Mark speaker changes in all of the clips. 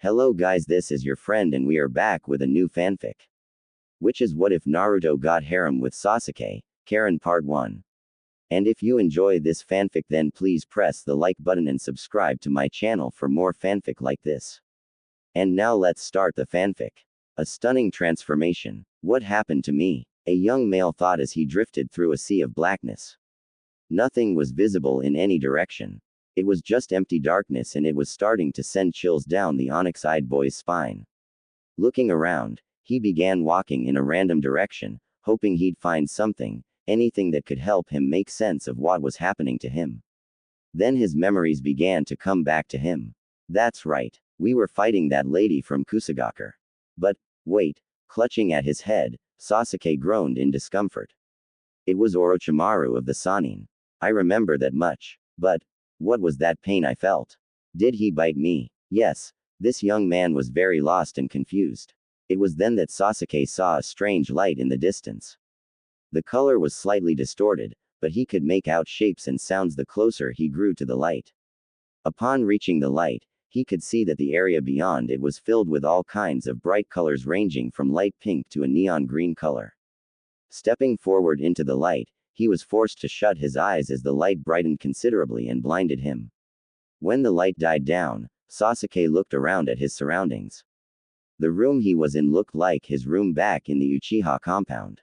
Speaker 1: Hello guys, this is your friend and we are back with a new fanfic. Which is What If Naruto Got Harem with Sasuke, Karin Part 1. And if you enjoy this fanfic then please press the like button and subscribe to my channel for more fanfic like this. And now let's start the fanfic. A stunning transformation. What happened to me? A young male thought as he drifted through a sea of blackness. Nothing was visible in any direction. It was just empty darkness and it was starting to send chills down the onyx-eyed boy's spine. Looking around, he began walking in a random direction, hoping he'd find something, anything that could help him make sense of what was happening to him. Then his memories began to come back to him. That's right, we were fighting that lady from Kusagaker. But, wait, clutching at his head, Sasuke groaned in discomfort. It was Orochimaru of the Sannin. I remember that much. But, what was that pain I felt? Did he bite me? Yes, this young man was very lost and confused. It was then that Sasuke saw a strange light in the distance. The color was slightly distorted, but he could make out shapes and sounds the closer he grew to the light. Upon reaching the light, he could see that the area beyond it was filled with all kinds of bright colors ranging from light pink to a neon green color. Stepping forward into the light, he was forced to shut his eyes as the light brightened considerably and blinded him. When the light died down, Sasuke looked around at his surroundings. The room he was in looked like his room back in the Uchiha compound.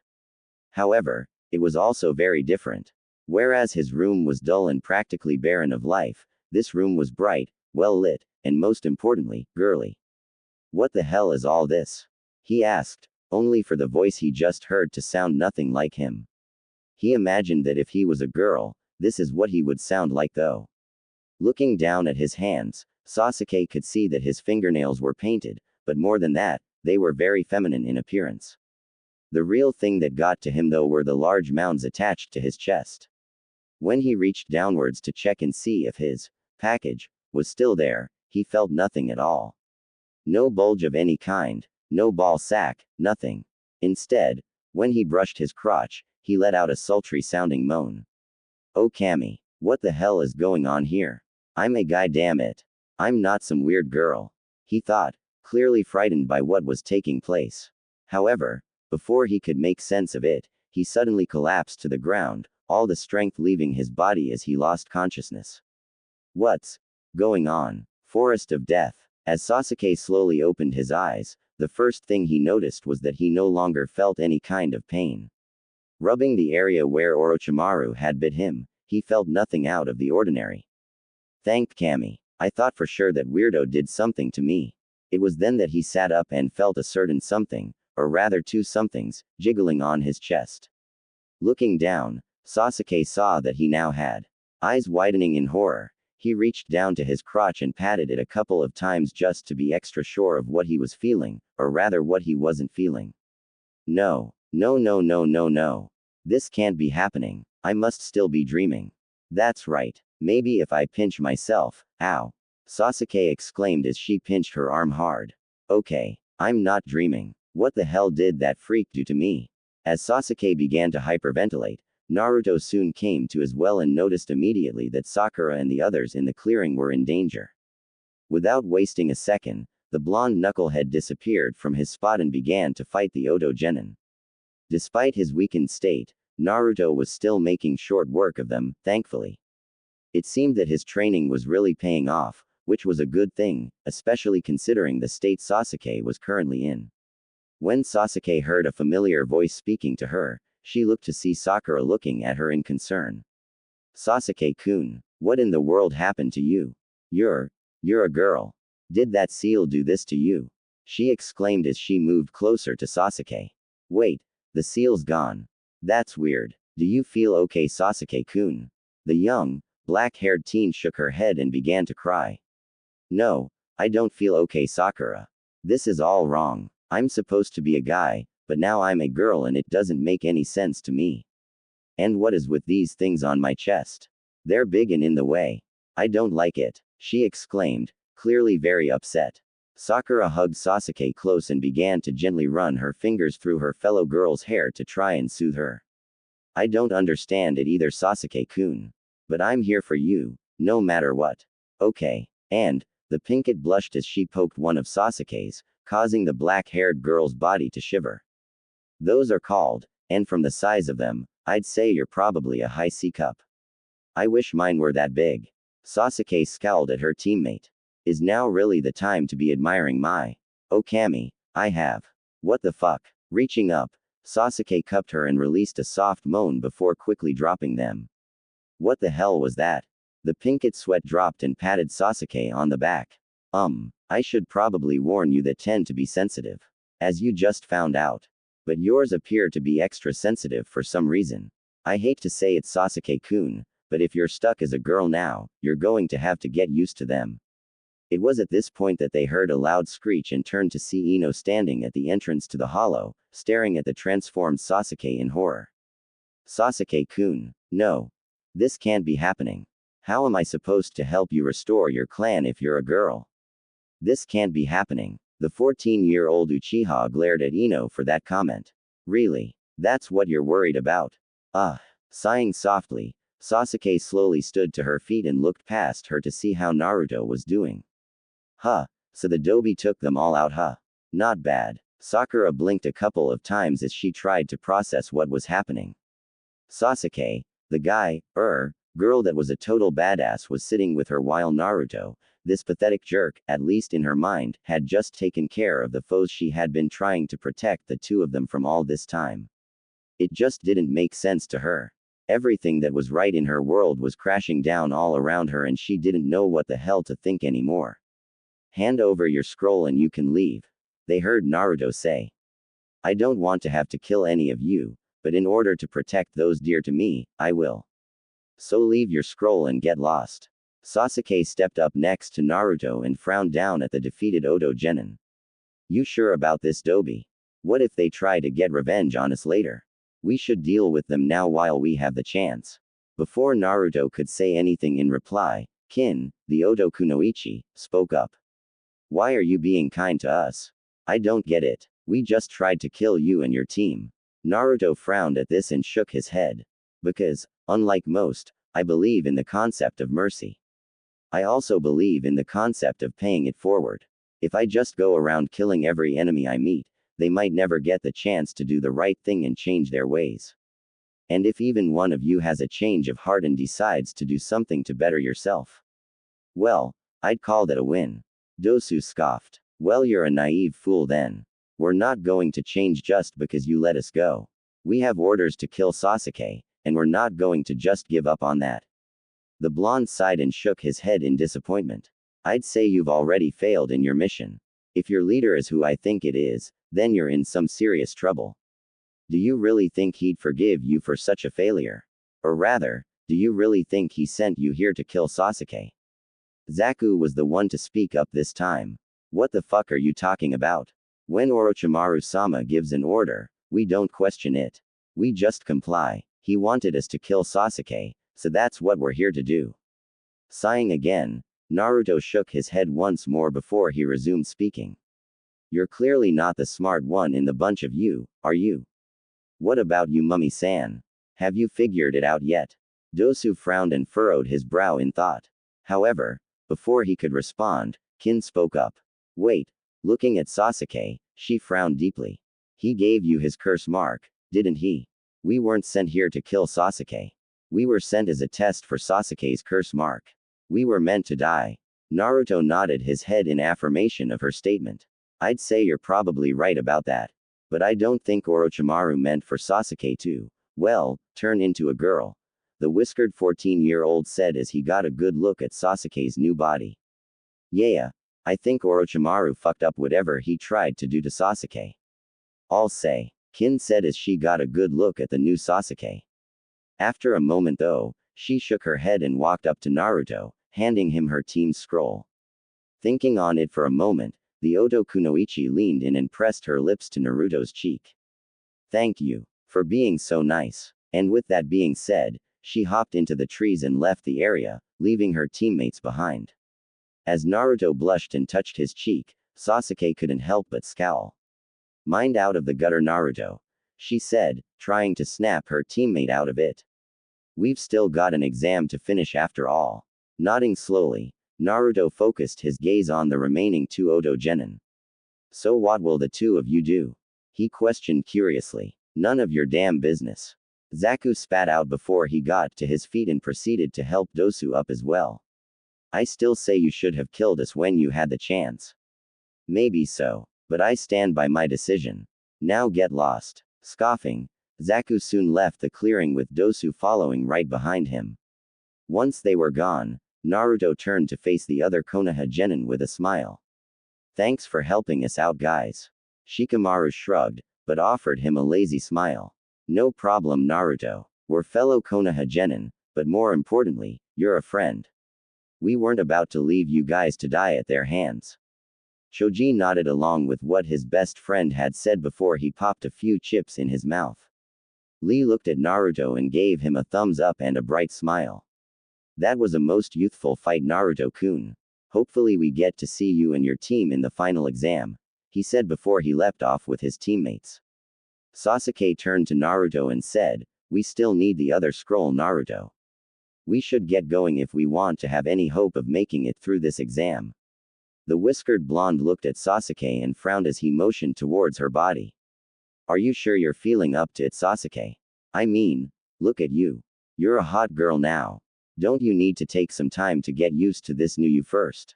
Speaker 1: However, it was also very different. Whereas his room was dull and practically barren of life, this room was bright, well lit, and most importantly, girly. What the hell is all this? He asked, only for the voice he just heard to sound nothing like him. He imagined that if he was a girl, this is what he would sound like though. Looking down at his hands, Sasuke could see that his fingernails were painted, but more than that, they were very feminine in appearance. The real thing that got to him though were the large mounds attached to his chest. When he reached downwards to check and see if his package was still there, he felt nothing at all. No bulge of any kind, no ball sack, nothing. Instead, when he brushed his crotch, he let out a sultry-sounding moan. Oh Cammy, what the hell is going on here? I'm a guy, damn it. I'm not some weird girl. He thought, clearly frightened by what was taking place. However, before he could make sense of it, he suddenly collapsed to the ground, all the strength leaving his body as he lost consciousness. What's going on? Forest of Death. As Sasuke slowly opened his eyes, the first thing he noticed was that he no longer felt any kind of pain. Rubbing the area where Orochimaru had bit him, he felt nothing out of the ordinary. Thank Cammy. I thought for sure that weirdo did something to me. It was then that he sat up and felt a certain something, or rather two somethings, jiggling on his chest. Looking down, Sasuke saw that he now had eyes widening in horror. He reached down to his crotch and patted it a couple of times just to be extra sure of what he was feeling, or rather what he wasn't feeling. No. No. This can't be happening. I must still be dreaming. That's right. Maybe if I pinch myself. Ow. Sasuke exclaimed as she pinched her arm hard. Okay. I'm not dreaming. What the hell did that freak do to me? As Sasuke began to hyperventilate, Naruto soon came to as well and noticed immediately that Sakura and the others in the clearing were in danger. Without wasting a second, the blonde knucklehead disappeared from his spot and began to fight the Oto Genin. Despite his weakened state, Naruto was still making short work of them, thankfully. It seemed that his training was really paying off, which was a good thing, especially considering the state Sasuke was currently in. When Sasuke heard a familiar voice speaking to her, she looked to see Sakura looking at her in concern. Sasuke-kun, what in the world happened to you? You're a girl. Did that seal do this to you? She exclaimed as she moved closer to Sasuke. Wait. The seal's gone. That's weird. Do you feel okay, Sasuke-kun? The young, black-haired teen shook her head and began to cry. No, I don't feel okay, Sakura. This is all wrong. I'm supposed to be a guy, but now I'm a girl and it doesn't make any sense to me. And what is with these things on my chest? They're big and in the way. I don't like it, she exclaimed, clearly very upset. Sakura hugged Sasuke close and began to gently run her fingers through her fellow girl's hair to try and soothe her. I don't understand it either, Sasuke-kun. But I'm here for you, no matter what. Okay. And, The pinkett blushed as she poked one of Sasuke's, causing the black-haired girl's body to shiver. Those are called, and from the size of them, I'd say you're probably a high C cup. I wish mine were that big. Sasuke scowled at her teammate. Is now really the time to be admiring my Okami? I have. What the fuck? Reaching up, Sasuke cupped her and released a soft moan before quickly dropping them. What the hell was that? The pinkett's sweat dropped and patted Sasuke on the back. I should probably warn you that tend to be sensitive. As you just found out. But yours appear to be extra sensitive for some reason. I hate to say it, Sasuke-kun, but if you're stuck as a girl now, you're going to have to get used to them. It was at this point that they heard a loud screech and turned to see Ino standing at the entrance to the hollow, staring at the transformed Sasuke in horror. Sasuke-kun, no. This can't be happening. How am I supposed to help you restore your clan if you're a girl? This can't be happening. The 14-year-old Uchiha glared at Ino for that comment. Really? That's what you're worried about? Sighing softly, Sasuke slowly stood to her feet and looked past her to see how Naruto was doing. So the dobi took them all out, huh? Not bad. Sakura blinked a couple of times as she tried to process what was happening. Sasuke, the girl that was a total badass, was sitting with her while Naruto, this pathetic jerk, at least in her mind, had just taken care of the foes she had been trying to protect the two of them from all this time. It just didn't make sense to her. Everything that was right in her world was crashing down all around her and she didn't know what the hell to think anymore. Hand over your scroll and you can leave, they heard Naruto say. I don't want to have to kill any of you, but in order to protect those dear to me, I will. So leave your scroll and get lost. Sasuke stepped up next to Naruto and frowned down at the defeated Oto Genin. You sure about this, Dobi? What if they try to get revenge on us later? We should deal with them now while we have the chance. Before Naruto could say anything in reply, Kin, the Oto Kunoichi, spoke up. Why are you being kind to us? I don't get it. We just tried to kill you and your team. Naruto frowned at this and shook his head. Because, unlike most, I believe in the concept of mercy. I also believe in the concept of paying it forward. If I just go around killing every enemy I meet, they might never get the chance to do the right thing and change their ways. And if even one of you has a change of heart and decides to do something to better yourself, well, I'd call that a win. Dosu scoffed. Well, you're a naive fool then. We're not going to change just because you let us go. We have orders to kill Sasuke, and we're not going to just give up on that. The blonde sighed and shook his head in disappointment. I'd say you've already failed in your mission. If your leader is who I think it is, then you're in some serious trouble. Do you really think he'd forgive you for such a failure? Or rather, do you really think he sent you here to kill Sasuke? Zaku was the one to speak up this time. What the fuck are you talking about? When Orochimaru-sama gives an order, we don't question it. We just comply. He wanted us to kill Sasuke, so that's what we're here to do. Sighing again, Naruto shook his head once more before he resumed speaking. You're clearly not the smart one in the bunch of you, are you? What about you, Mummy-san? Have you figured it out yet? Dosu frowned and furrowed his brow in thought. However, before he could respond, Kin spoke up. Wait. Looking at Sasuke, she frowned deeply. He gave you his curse mark, didn't he? We weren't sent here to kill Sasuke. We were sent as a test for Sasuke's curse mark. We were meant to die. Naruto nodded his head in affirmation of her statement. I'd say you're probably right about that. But I don't think Orochimaru meant for Sasuke to, well, turn into a girl. The whiskered 14-year-old said as he got a good look at Sasuke's new body. Yeah, I think Orochimaru fucked up whatever he tried to do to Sasuke. I'll say, Kin said as she got a good look at the new Sasuke. After a moment though, she shook her head and walked up to Naruto, handing him her team's scroll. Thinking on it for a moment, the Oto Kunoichi leaned in and pressed her lips to Naruto's cheek. Thank you for being so nice. And with that being said, she hopped into the trees and left the area, leaving her teammates behind. As Naruto blushed and touched his cheek, Sasuke couldn't help but scowl. Mind out of the gutter, Naruto, she said, trying to snap her teammate out of it. We've still got an exam to finish after all. Nodding slowly, Naruto focused his gaze on the remaining two Oto genin. So what will the two of you do? He questioned curiously. None of your damn business. Zaku spat out before he got to his feet and proceeded to help Dosu up as well. I still say you should have killed us when you had the chance. Maybe so, but I stand by my decision. Now get lost. Scoffing, Zaku soon left the clearing with Dosu following right behind him. Once they were gone, Naruto turned to face the other Konoha genin with a smile. Thanks for helping us out, guys. Shikamaru shrugged, but offered him a lazy smile. No problem, Naruto. We're fellow Konoha genin, but more importantly, you're a friend. We weren't about to leave you guys to die at their hands. Choji nodded along with what his best friend had said before he popped a few chips in his mouth. Lee looked at Naruto and gave him a thumbs up and a bright smile. That was a most youthful fight, Naruto-kun. Hopefully we get to see you and your team in the final exam, he said before he left off with his teammates. Sasuke turned to Naruto and said, we still need the other scroll, Naruto. We should get going if we want to have any hope of making it through this exam. The whiskered blonde looked at Sasuke and frowned as he motioned towards her body. Are you sure you're feeling up to it, Sasuke? I mean, look at you. You're a hot girl now. Don't you need to take some time to get used to this new you first?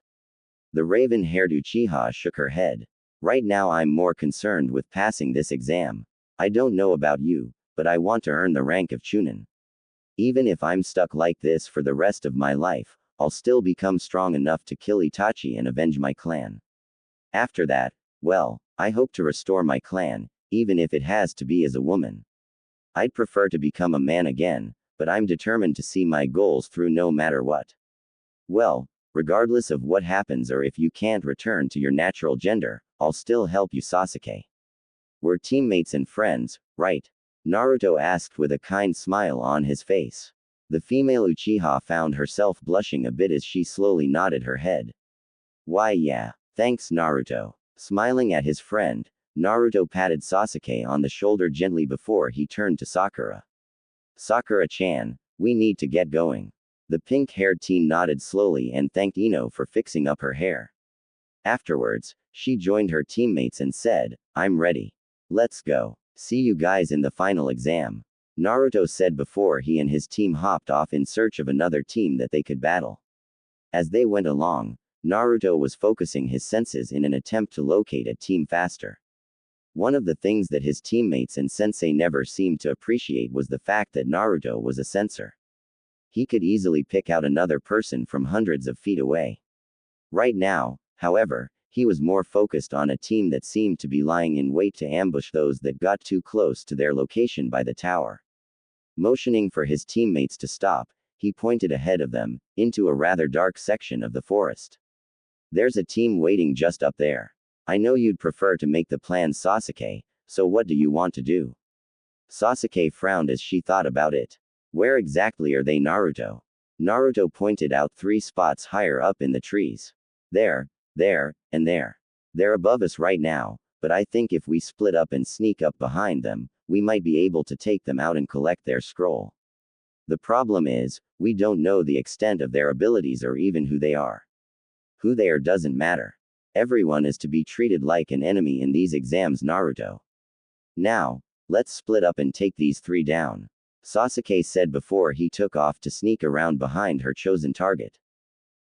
Speaker 1: The raven-haired Uchiha shook her head. Right now I'm more concerned with passing this exam. I don't know about you, but I want to earn the rank of Chunin. Even if I'm stuck like this for the rest of my life, I'll still become strong enough to kill Itachi and avenge my clan. After that, well, I hope to restore my clan, even if it has to be as a woman. I'd prefer to become a man again, but I'm determined to see my goals through no matter what. Well, regardless of what happens or if you can't return to your natural gender, I'll still help you, Sasuke. We're teammates and friends, right? Naruto asked with a kind smile on his face. The female Uchiha found herself blushing a bit as she slowly nodded her head. Why yeah, thanks Naruto. Smiling at his friend, Naruto patted Sasuke on the shoulder gently before he turned to Sakura. Sakura-chan, we need to get going. The pink-haired teen nodded slowly and thanked Ino for fixing up her hair. Afterwards, she joined her teammates and said, I'm ready. Let's go. See you guys in the final exam. Naruto said before he and his team hopped off in search of another team that they could battle. As they went along, Naruto was focusing his senses in an attempt to locate a team faster. One of the things that his teammates and sensei never seemed to appreciate was the fact that Naruto was a sensor. He could easily pick out another person from hundreds of feet away. Right now, however, he was more focused on a team that seemed to be lying in wait to ambush those that got too close to their location by the tower. Motioning for his teammates to stop, he pointed ahead of them, into a rather dark section of the forest. There's a team waiting just up there. I know you'd prefer to make the plans, Sasuke, so what do you want to do? Sasuke frowned as she thought about it. Where exactly are they, Naruto? Naruto pointed out 3 spots higher up in the trees. There, and there. They're above us right now, but I think if we split up and sneak up behind them, we might be able to take them out and collect their scroll. The problem is, we don't know the extent of their abilities or even who they are. Who they are doesn't matter. Everyone is to be treated like an enemy in these exams, Naruto. Now, let's split up and take these 3 down, Sasuke said before he took off to sneak around behind her chosen target.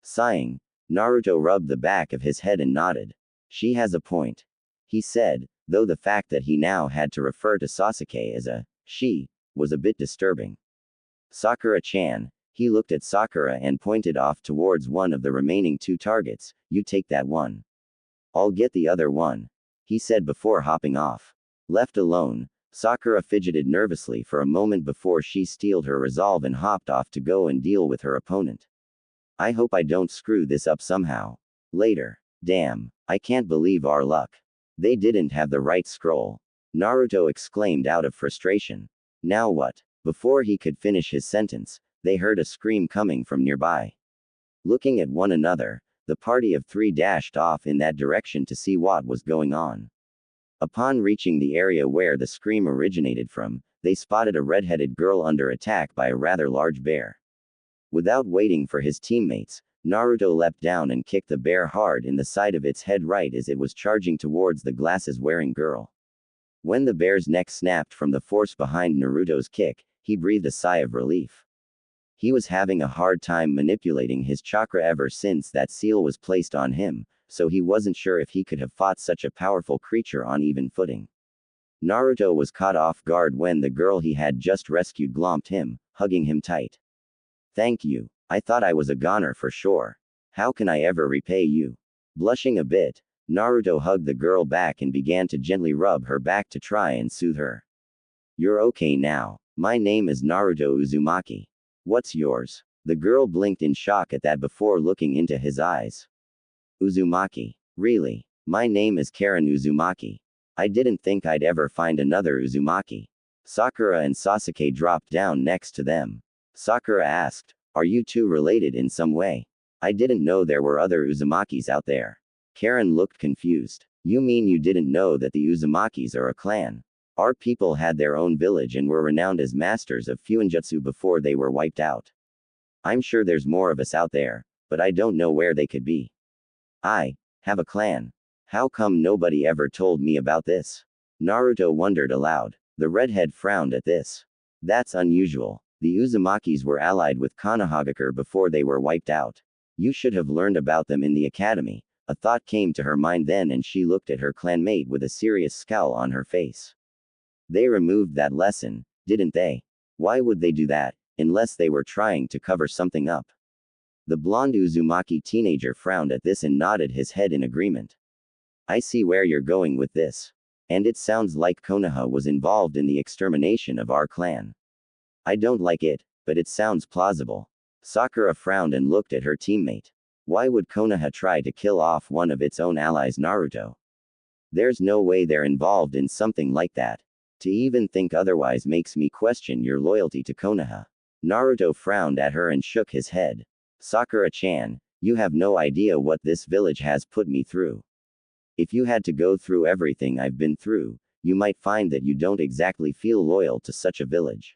Speaker 1: Sighing, Naruto rubbed the back of his head and nodded. She has a point, he said, though the fact that he now had to refer to Sasuke as a she was a bit disturbing. Sakura-chan, he looked at Sakura and pointed off towards one of the remaining 2 targets. You take that one. I'll get the other one, he said before hopping off. Left alone, Sakura fidgeted nervously for a moment before she steeled her resolve and hopped off to go and deal with her opponent. I hope I don't screw this up somehow. Later. Damn, I can't believe our luck. They didn't have the right scroll, Naruto exclaimed out of frustration. Now what? Before he could finish his sentence, they heard a scream coming from nearby. Looking at one another, the party of 3 dashed off in that direction to see what was going on. Upon reaching the area where the scream originated from, they spotted a red-headed girl under attack by a rather large bear. Without waiting for his teammates, Naruto leapt down and kicked the bear hard in the side of its head right as it was charging towards the glasses-wearing girl. When the bear's neck snapped from the force behind Naruto's kick, he breathed a sigh of relief. He was having a hard time manipulating his chakra ever since that seal was placed on him, so he wasn't sure if he could have fought such a powerful creature on even footing. Naruto was caught off guard when the girl he had just rescued glomped him, hugging him tight. "Thank you. I thought I was a goner for sure. How can I ever repay you?" Blushing a bit, Naruto hugged the girl back and began to gently rub her back to try and soothe her. "You're okay now. My name is Naruto Uzumaki. What's yours?" The girl blinked in shock at that before looking into his eyes. "Uzumaki. Really? My name is Karin Uzumaki. I didn't think I'd ever find another Uzumaki." Sakura and Sasuke dropped down next to them. Sakura asked, "Are you two related in some way? I didn't know there were other Uzumakis out there." Karin looked confused. "You mean you didn't know that the Uzumakis are a clan? Our people had their own village and were renowned as masters of fuinjutsu before they were wiped out. I'm sure there's more of us out there, but I don't know where they could be." "I have a clan. How come nobody ever told me about this?" Naruto wondered aloud. The redhead frowned at this. "That's unusual. The Uzumakis were allied with Konohagakure before they were wiped out. You should have learned about them in the academy." A thought came to her mind then and she looked at her clanmate with a serious scowl on her face. "They removed that lesson, didn't they? Why would they do that, unless they were trying to cover something up?" The blonde Uzumaki teenager frowned at this and nodded his head in agreement. "I see where you're going with this. And it sounds like Konoha was involved in the extermination of our clan. I don't like it, but it sounds plausible." Sakura frowned and looked at her teammate. Why would Konoha try to kill off one of its own allies, Naruto? There's no way they're involved in something like that. To even think otherwise makes me question your loyalty to Konoha. Naruto frowned at her and shook his head. "Sakura-chan, you have no idea what this village has put me through. If you had to go through everything I've been through, you might find that you don't exactly feel loyal to such a village.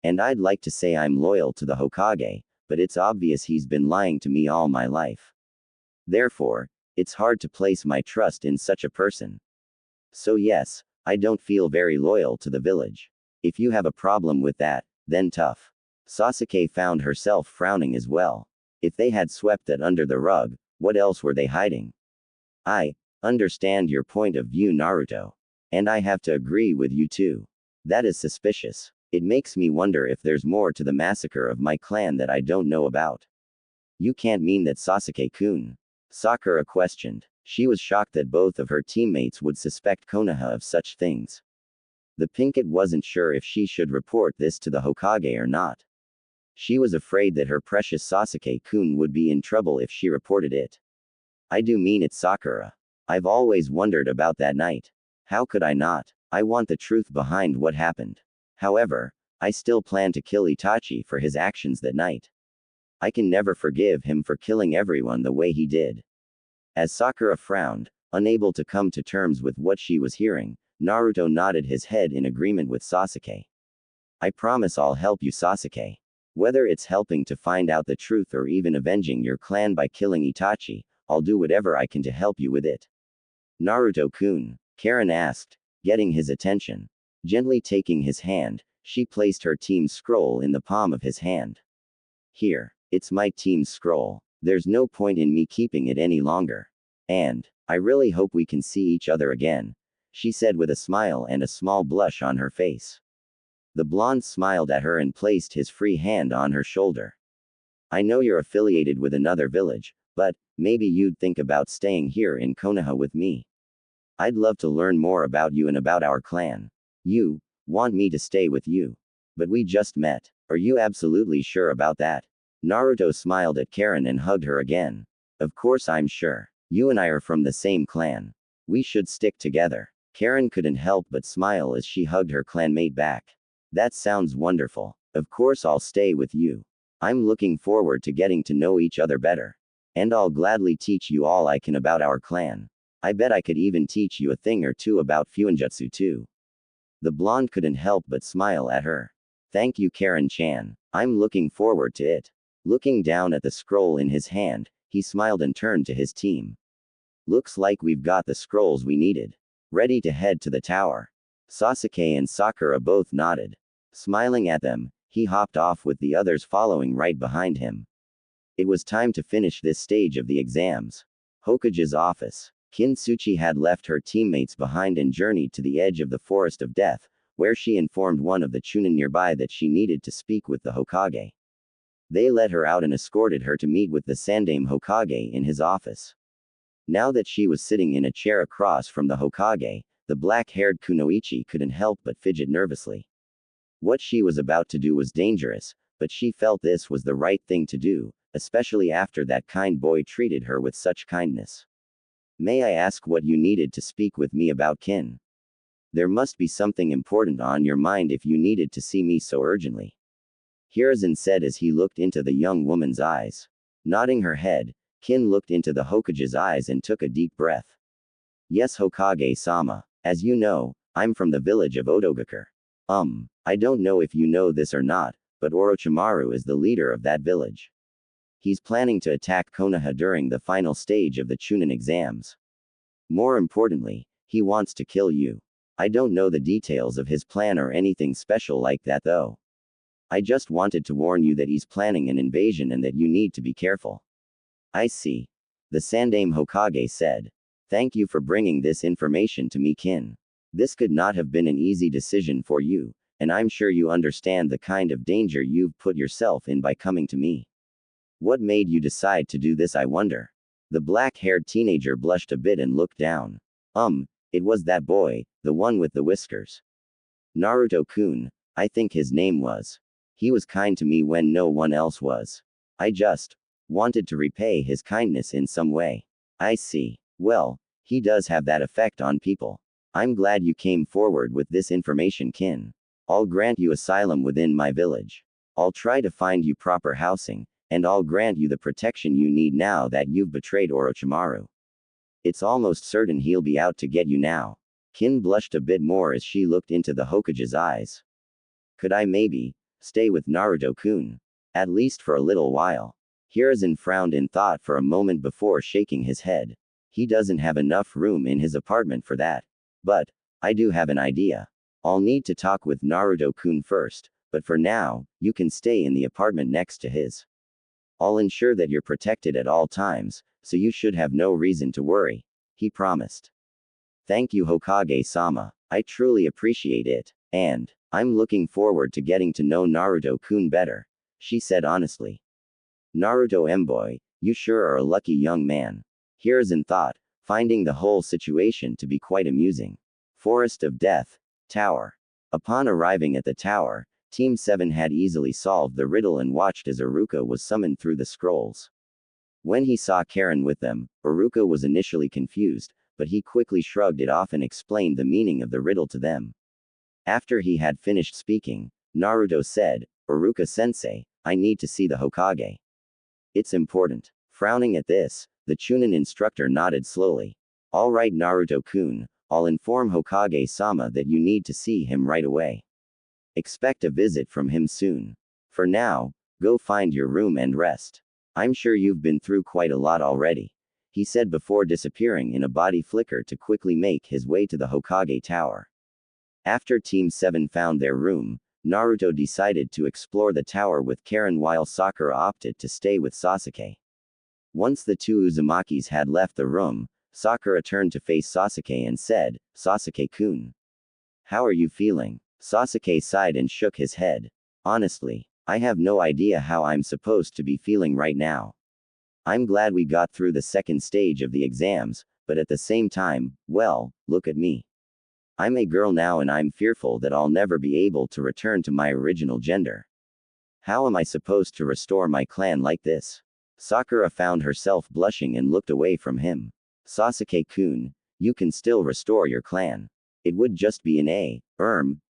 Speaker 1: And I'd like to say I'm loyal to the Hokage, but it's obvious he's been lying to me all my life. Therefore, it's hard to place my trust in such a person. So yes, I don't feel very loyal to the village. If you have a problem with that, then tough." Sasuke found herself frowning as well. If they had swept that under the rug, what else were they hiding? "I understand your point of view, Naruto. And I have to agree with you too. That is suspicious. It makes me wonder if there's more to the massacre of my clan that I don't know about." "You can't mean that, Sasuke-kun?" Sakura questioned. She was shocked that both of her teammates would suspect Konoha of such things. The Pinkett wasn't sure if she should report this to the Hokage or not. She was afraid that her precious Sasuke-kun would be in trouble if she reported it. "I do mean it, Sakura. I've always wondered about that night. How could I not? I want the truth behind what happened. However, I still plan to kill Itachi for his actions that night. I can never forgive him for killing everyone the way he did." As Sakura frowned, unable to come to terms with what she was hearing, Naruto nodded his head in agreement with Sasuke. "I promise I'll help you, Sasuke. Whether it's helping to find out the truth or even avenging your clan by killing Itachi, I'll do whatever I can to help you with it." "Naruto-kun?" Karin asked, getting his attention. Gently taking his hand, she placed her team's scroll in the palm of his hand. "Here, it's my team's scroll. There's no point in me keeping it any longer. And I really hope we can see each other again," she said with a smile and a small blush on her face. The blonde smiled at her and placed his free hand on her shoulder. "I know you're affiliated with another village, but maybe you'd think about staying here in Konoha with me. I'd love to learn more about you and about our clan." "You want me to stay with you? But we just met. Are you absolutely sure about that?" Naruto smiled at Karin and hugged her again. "Of course I'm sure. You and I are from the same clan. We should stick together." Karin couldn't help but smile as she hugged her clanmate back. "That sounds wonderful. Of course I'll stay with you. I'm looking forward to getting to know each other better. And I'll gladly teach you all I can about our clan. I bet I could even teach you a thing or two about fuinjutsu too." The blonde couldn't help but smile at her. "Thank you, Karin-chan. I'm looking forward to it." Looking down at the scroll in his hand, he smiled and turned to his team. Looks like we've got the scrolls we needed. Ready to head to the tower. Sasuke and Sakura both nodded. Smiling at them, he hopped off with the others following right behind him. It was time to finish this stage of the exams. Hokage's office. Kintsuchi had left her teammates behind and journeyed to the edge of the Forest of Death, where she informed one of the Chunin nearby that she needed to speak with the Hokage. They let her out and escorted her to meet with the Sandaime Hokage in his office. Now that she was sitting in a chair across from the Hokage, the black-haired Kunoichi couldn't help but fidget nervously. What she was about to do was dangerous, but she felt this was the right thing to do, especially after that kind boy treated her with such kindness. May I ask what you needed to speak with me about, Kin? There must be something important on your mind if you needed to see me so urgently. Hiruzen said as he looked into the young woman's eyes. Nodding her head, Kin looked into the Hokage's eyes and took a deep breath. Yes, Hokage-sama. As you know, I'm from the village of Odogakure. I don't know if you know this or not, but Orochimaru is the leader of that village. He's planning to attack Konoha during the final stage of the Chunin exams. More importantly, he wants to kill you. I don't know the details of his plan or anything special like that though. I just wanted to warn you that he's planning an invasion and that you need to be careful. I see. The Sandaime Hokage said. Thank you for bringing this information to me, Kin. This could not have been an easy decision for you, and I'm sure you understand the kind of danger you've put yourself in by coming to me. What made you decide to do this, I wonder? The black-haired teenager blushed a bit and looked down. It was that boy, the one with the whiskers. Naruto-kun, I think his name was. He was kind to me when no one else was. I just wanted to repay his kindness in some way. I see. Well, he does have that effect on people. I'm glad you came forward with this information, Kin. I'll grant you asylum within my village. I'll try to find you proper housing, and I'll grant you the protection you need now that you've betrayed Orochimaru. It's almost certain he'll be out to get you now. Kin blushed a bit more as she looked into the Hokage's eyes. Could I maybe stay with Naruto-kun? At least for a little while. Hiruzen frowned in thought for a moment before shaking his head. He doesn't have enough room in his apartment for that. But I do have an idea. I'll need to talk with Naruto-kun first, but for now, you can stay in the apartment next to his. I'll ensure that you're protected at all times, so you should have no reason to worry, he promised. Thank you, Hokage-sama. I truly appreciate it, and I'm looking forward to getting to know Naruto-kun better, she said honestly. Naruto-boy, you sure are a lucky young man. Hiruzen thought, finding the whole situation to be quite amusing. Forest of Death. Tower. Upon arriving at the tower, Team 7 had easily solved the riddle and watched as Iruka was summoned through the scrolls. When he saw Karin with them, Iruka was initially confused, but he quickly shrugged it off and explained the meaning of the riddle to them. After he had finished speaking, Naruto said, Iruka-sensei, I need to see the Hokage. It's important. Frowning at this, the Chunin instructor nodded slowly. All right, Naruto-kun, I'll inform Hokage-sama that you need to see him right away. Expect a visit from him soon. For now, go find your room and rest. I'm sure you've been through quite a lot already, he said before disappearing in a body flicker to quickly make his way to the Hokage Tower. After Team 7 found their room, Naruto decided to explore the tower with Karin while Sakura opted to stay with Sasuke. Once the two Uzumakis had left the room, Sakura turned to face Sasuke and said, Sasuke-kun. How are you feeling? Sasuke sighed and shook his head. Honestly, I have no idea how I'm supposed to be feeling right now. I'm glad we got through the second stage of the exams, but at the same time, well, look at me. I'm a girl now and I'm fearful that I'll never be able to return to my original gender. How am I supposed to restore my clan like this? Sakura found herself blushing and looked away from him. Sasuke-kun, you can still restore your clan. It would just be in a,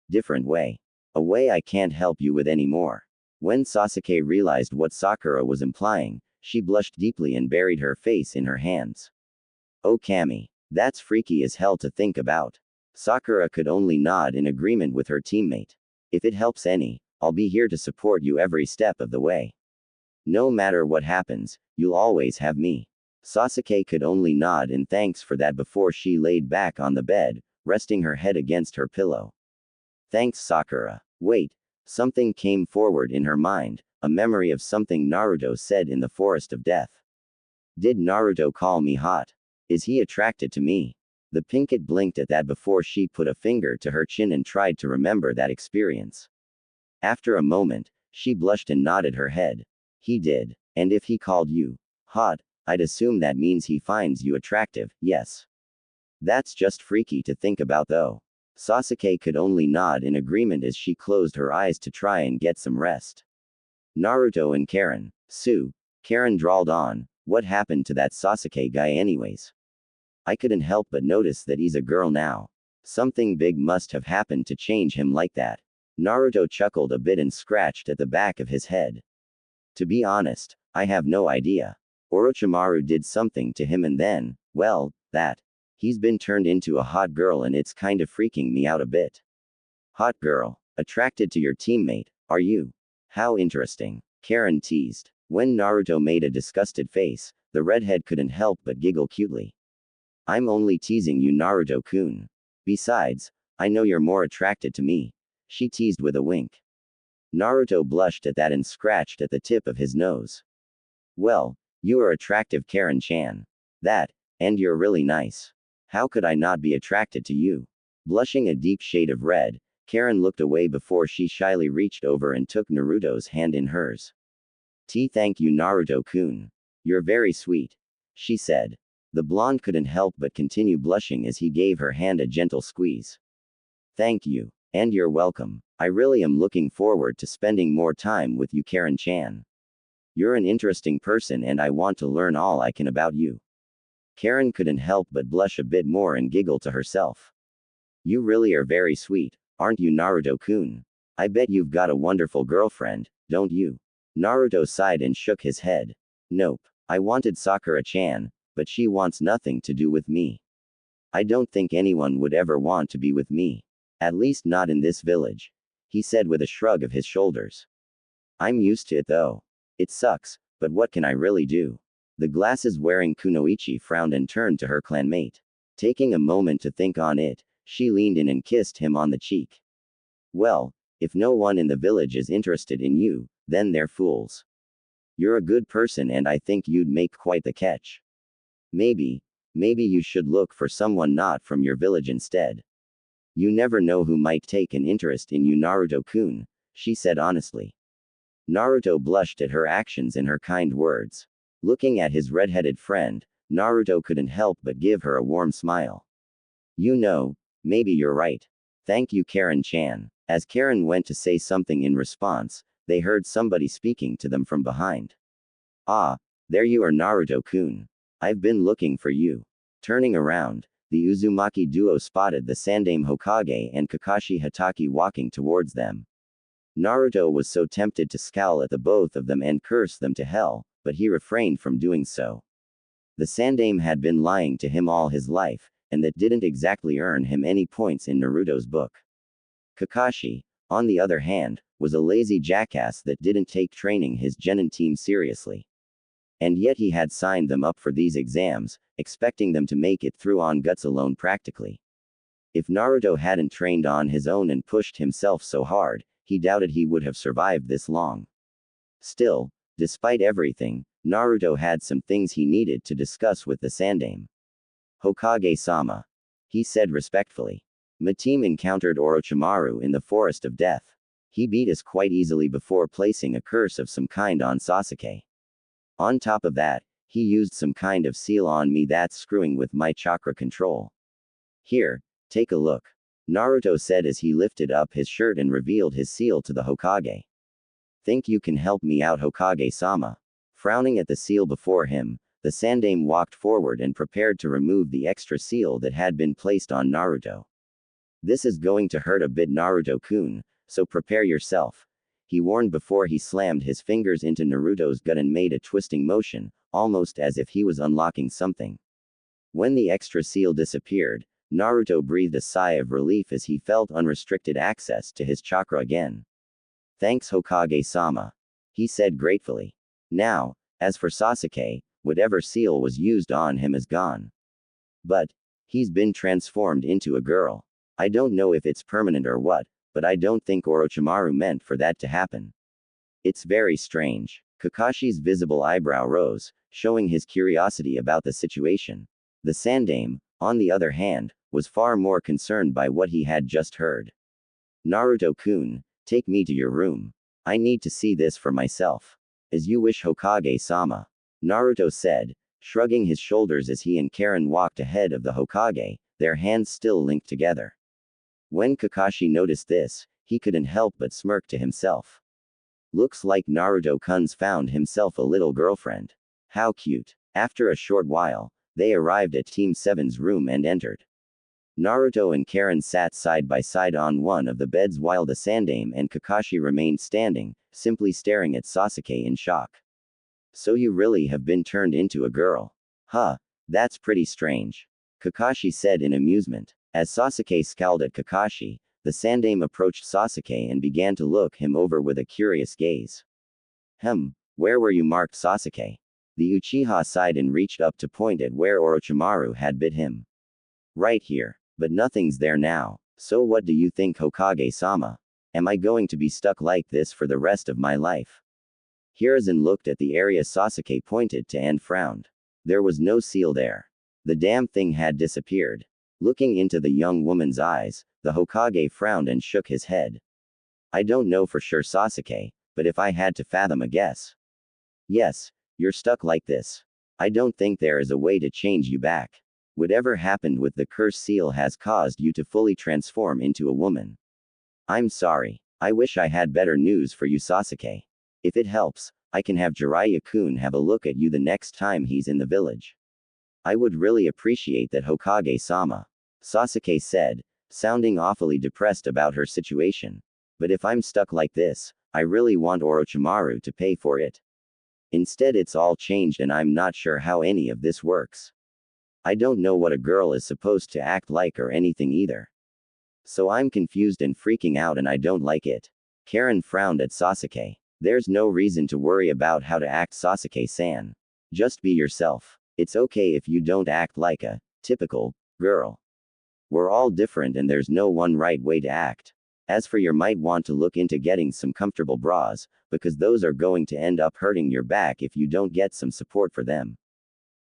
Speaker 1: different way. A way I can't help you with anymore. When Sasuke realized what Sakura was implying, she blushed deeply and buried her face in her hands. Oh Kami, that's freaky as hell to think about. Sakura could only nod in agreement with her teammate. If it helps any, I'll be here to support you every step of the way. No matter what happens, you'll always have me. Sasuke could only nod in thanks for that before she laid back on the bed, resting her head against her pillow. Thanks, Sakura. Wait. Something came forward in her mind, a memory of something Naruto said in the Forest of Death. Did Naruto call me hot? Is he attracted to me? The pinkett blinked at that before she put a finger to her chin and tried to remember that experience. After a moment, she blushed and nodded her head. He did. And if he called you hot, I'd assume that means he finds you attractive, yes. That's just freaky to think about though. Sasuke could only nod in agreement as she closed her eyes to try and get some rest. Naruto and Karin. Karin drawled on, what happened to that Sasuke guy anyways? I couldn't help but notice that he's a girl now. Something big must have happened to change him like that. Naruto chuckled a bit and scratched at the back of his head. To be honest, I have no idea. Orochimaru did something to him and then, well, he's been turned into a hot girl and it's kind of freaking me out a bit. Hot girl. Attracted to your teammate, are you? How interesting. Karin teased. When Naruto made a disgusted face, the redhead couldn't help but giggle cutely. I'm only teasing you, Naruto-kun. Besides, I know you're more attracted to me. She teased with a wink. Naruto blushed at that and scratched at the tip of his nose. Well, you are attractive, Karin-chan. And you're really nice. How could I not be attracted to you? Blushing a deep shade of red, Karin looked away before she shyly reached over and took Naruto's hand in hers. Thank you, Naruto-kun. You're very sweet, she said. The blonde couldn't help but continue blushing as he gave her hand a gentle squeeze. Thank you. And you're welcome. I really am looking forward to spending more time with you, Karin-chan. You're an interesting person and I want to learn all I can about you. Karin couldn't help but blush a bit more and giggle to herself. You really are very sweet, aren't you, Naruto-kun? I bet you've got a wonderful girlfriend, don't you? Naruto sighed and shook his head. Nope. I wanted Sakura-chan, but she wants nothing to do with me. I don't think anyone would ever want to be with me. At least not in this village, he said with a shrug of his shoulders. I'm used to it though. It sucks, but what can I really do? The glasses-wearing Kunoichi frowned and turned to her clanmate. Taking a moment to think on it, she leaned in and kissed him on the cheek. Well, if no one in the village is interested in you, then they're fools. You're a good person and I think you'd make quite the catch. Maybe you should look for someone not from your village instead. You never know who might take an interest in you, Naruto-kun, she said honestly. Naruto blushed at her actions and her kind words. Looking at his red-headed friend, Naruto couldn't help but give her a warm smile. You know, maybe you're right. Thank you, Karin-chan. As Karin went to say something in response, they heard somebody speaking to them from behind. Ah, there you are, Naruto-kun. I've been looking for you. Turning around, the Uzumaki duo spotted the Sandaime Hokage and Kakashi Hatake walking towards them. Naruto was so tempted to scowl at the both of them and curse them to hell, but he refrained from doing so. The Sandaime had been lying to him all his life, and that didn't exactly earn him any points in Naruto's book. Kakashi, on the other hand, was a lazy jackass that didn't take training his genin team seriously. And yet he had signed them up for these exams, expecting them to make it through on guts alone practically. If Naruto hadn't trained on his own and pushed himself so hard, he doubted he would have survived this long. Still, despite everything, Naruto had some things he needed to discuss with the Sandaime. Hokage-sama, he said respectfully. My team encountered Orochimaru in the Forest of Death. He beat us quite easily before placing a curse of some kind on Sasuke. On top of that, he used some kind of seal on me that's screwing with my chakra control. Here, take a look. Naruto said as he lifted up his shirt and revealed his seal to the Hokage. Think you can help me out, Hokage-sama? Frowning at the seal before him, the Sandaime walked forward and prepared to remove the extra seal that had been placed on Naruto. This is going to hurt a bit, Naruto-kun, so prepare yourself, he warned before he slammed his fingers into Naruto's gut and made a twisting motion, almost as if he was unlocking something. When the extra seal disappeared, Naruto breathed a sigh of relief as he felt unrestricted access to his chakra again. Thanks, Hokage-sama, he said gratefully. Now, as for Sasuke, whatever seal was used on him is gone. But, he's been transformed into a girl. I don't know if it's permanent or what, but I don't think Orochimaru meant for that to happen. It's very strange. Kakashi's visible eyebrow rose, showing his curiosity about the situation. The Sandaime, on the other hand, was far more concerned by what he had just heard. Naruto-kun, take me to your room. I need to see this for myself. As you wish, Hokage-sama. Naruto said, shrugging his shoulders as he and Karin walked ahead of the Hokage, their hands still linked together. When Kakashi noticed this, he couldn't help but smirk to himself. Looks like Naruto-kun's found himself a little girlfriend. How cute. After a short while, they arrived at Team 7's room and entered. Naruto and Karin sat side by side on one of the beds while the Sandaime and Kakashi remained standing, simply staring at Sasuke in shock. So you really have been turned into a girl? Huh, that's pretty strange. Kakashi said in amusement. As Sasuke scowled at Kakashi, the Sandaime approached Sasuke and began to look him over with a curious gaze. Where were you? Marked Sasuke. The Uchiha sighed and reached up to point at where Orochimaru had bit him. Right here. But nothing's there now. So what do you think, Hokage-sama? Am I going to be stuck like this for the rest of my life? Hiruzen looked at the area Sasuke pointed to and frowned. There was no seal there. The damn thing had disappeared. Looking into the young woman's eyes, the Hokage frowned and shook his head. I don't know for sure, Sasuke, but if I had to fathom a guess. Yes, you're stuck like this. I don't think there is a way to change you back. Whatever happened with the curse seal has caused you to fully transform into a woman. I'm sorry. I wish I had better news for you, Sasuke. If it helps, I can have Jiraiya-kun have a look at you the next time he's in the village. I would really appreciate that, Hokage-sama. Sasuke said, sounding awfully depressed about her situation. But if I'm stuck like this, I really want Orochimaru to pay for it. Instead, it's all changed and I'm not sure how any of this works. I don't know what a girl is supposed to act like or anything either. So I'm confused and freaking out and I don't like it. Karin frowned at Sasuke. There's no reason to worry about how to act, Sasuke-san. Just be yourself. It's okay if you don't act like a typical girl. We're all different and there's no one right way to act. As for you might want to look into getting some comfortable bras, because those are going to end up hurting your back if you don't get some support for them.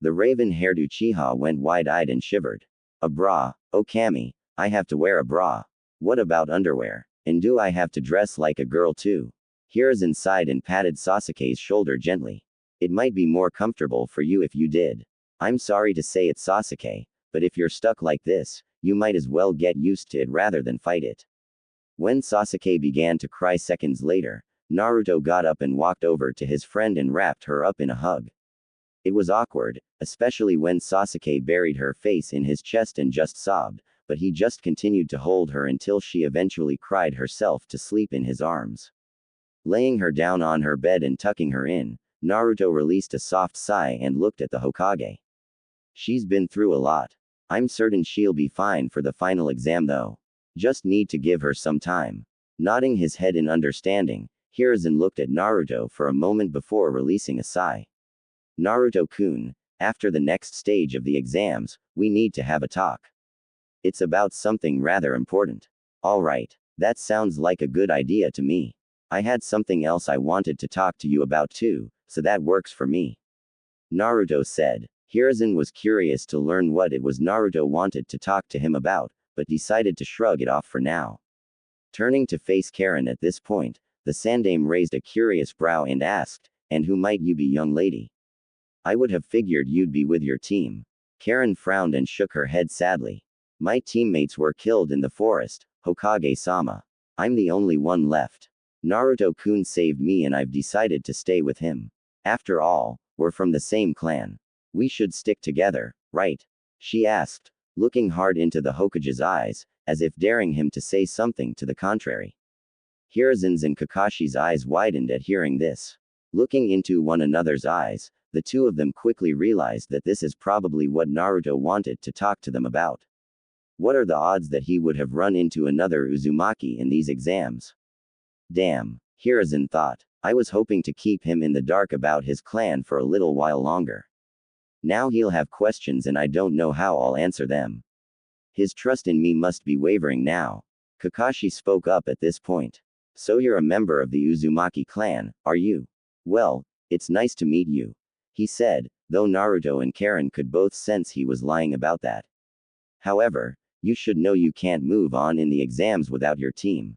Speaker 1: The raven-haired Uchiha went wide-eyed and shivered. A bra? Oh Kami, I have to wear a bra. What about underwear? And do I have to dress like a girl too? Hiruzen sighed and patted Sasuke's shoulder gently. It might be more comfortable for you if you did. I'm sorry to say it, Sasuke, but if you're stuck like this, you might as well get used to it rather than fight it. When Sasuke began to cry seconds later, Naruto got up and walked over to his friend and wrapped her up in a hug. It was awkward, especially when Sasuke buried her face in his chest and just sobbed, but he just continued to hold her until she eventually cried herself to sleep in his arms. Laying her down on her bed and tucking her in, Naruto released a soft sigh and looked at the Hokage. She's been through a lot. I'm certain she'll be fine for the final exam though. Just need to give her some time. Nodding his head in understanding, Hiruzen looked at Naruto for a moment before releasing a sigh. Naruto-kun, after the next stage of the exams, we need to have a talk. It's about something rather important. Alright, that sounds like a good idea to me. I had something else I wanted to talk to you about too, so that works for me. Naruto said. Hiruzen was curious to learn what it was Naruto wanted to talk to him about, but decided to shrug it off for now. Turning to face Karin at this point, the Sandaime raised a curious brow and asked, and who might you be, young lady? I would have figured you'd be with your team. Karin frowned and shook her head sadly. My teammates were killed in the forest, Hokage-sama. I'm the only one left. Naruto-kun saved me and I've decided to stay with him. After all, we're from the same clan. We should stick together, right? She asked, looking hard into the Hokage's eyes, as if daring him to say something to the contrary. Hiruzen's and Kakashi's eyes widened at hearing this. Looking into one another's eyes, the two of them quickly realized that this is probably what Naruto wanted to talk to them about. What are the odds that he would have run into another Uzumaki in these exams? Damn, Hiruzen thought. I was hoping to keep him in the dark about his clan for a little while longer. Now he'll have questions and I don't know how I'll answer them. His trust in me must be wavering now. Kakashi spoke up at this point. So you're a member of the Uzumaki clan, are you? Well, it's nice to meet you, he said, though Naruto and Karin could both sense he was lying about that. However, you should know you can't move on in the exams without your team.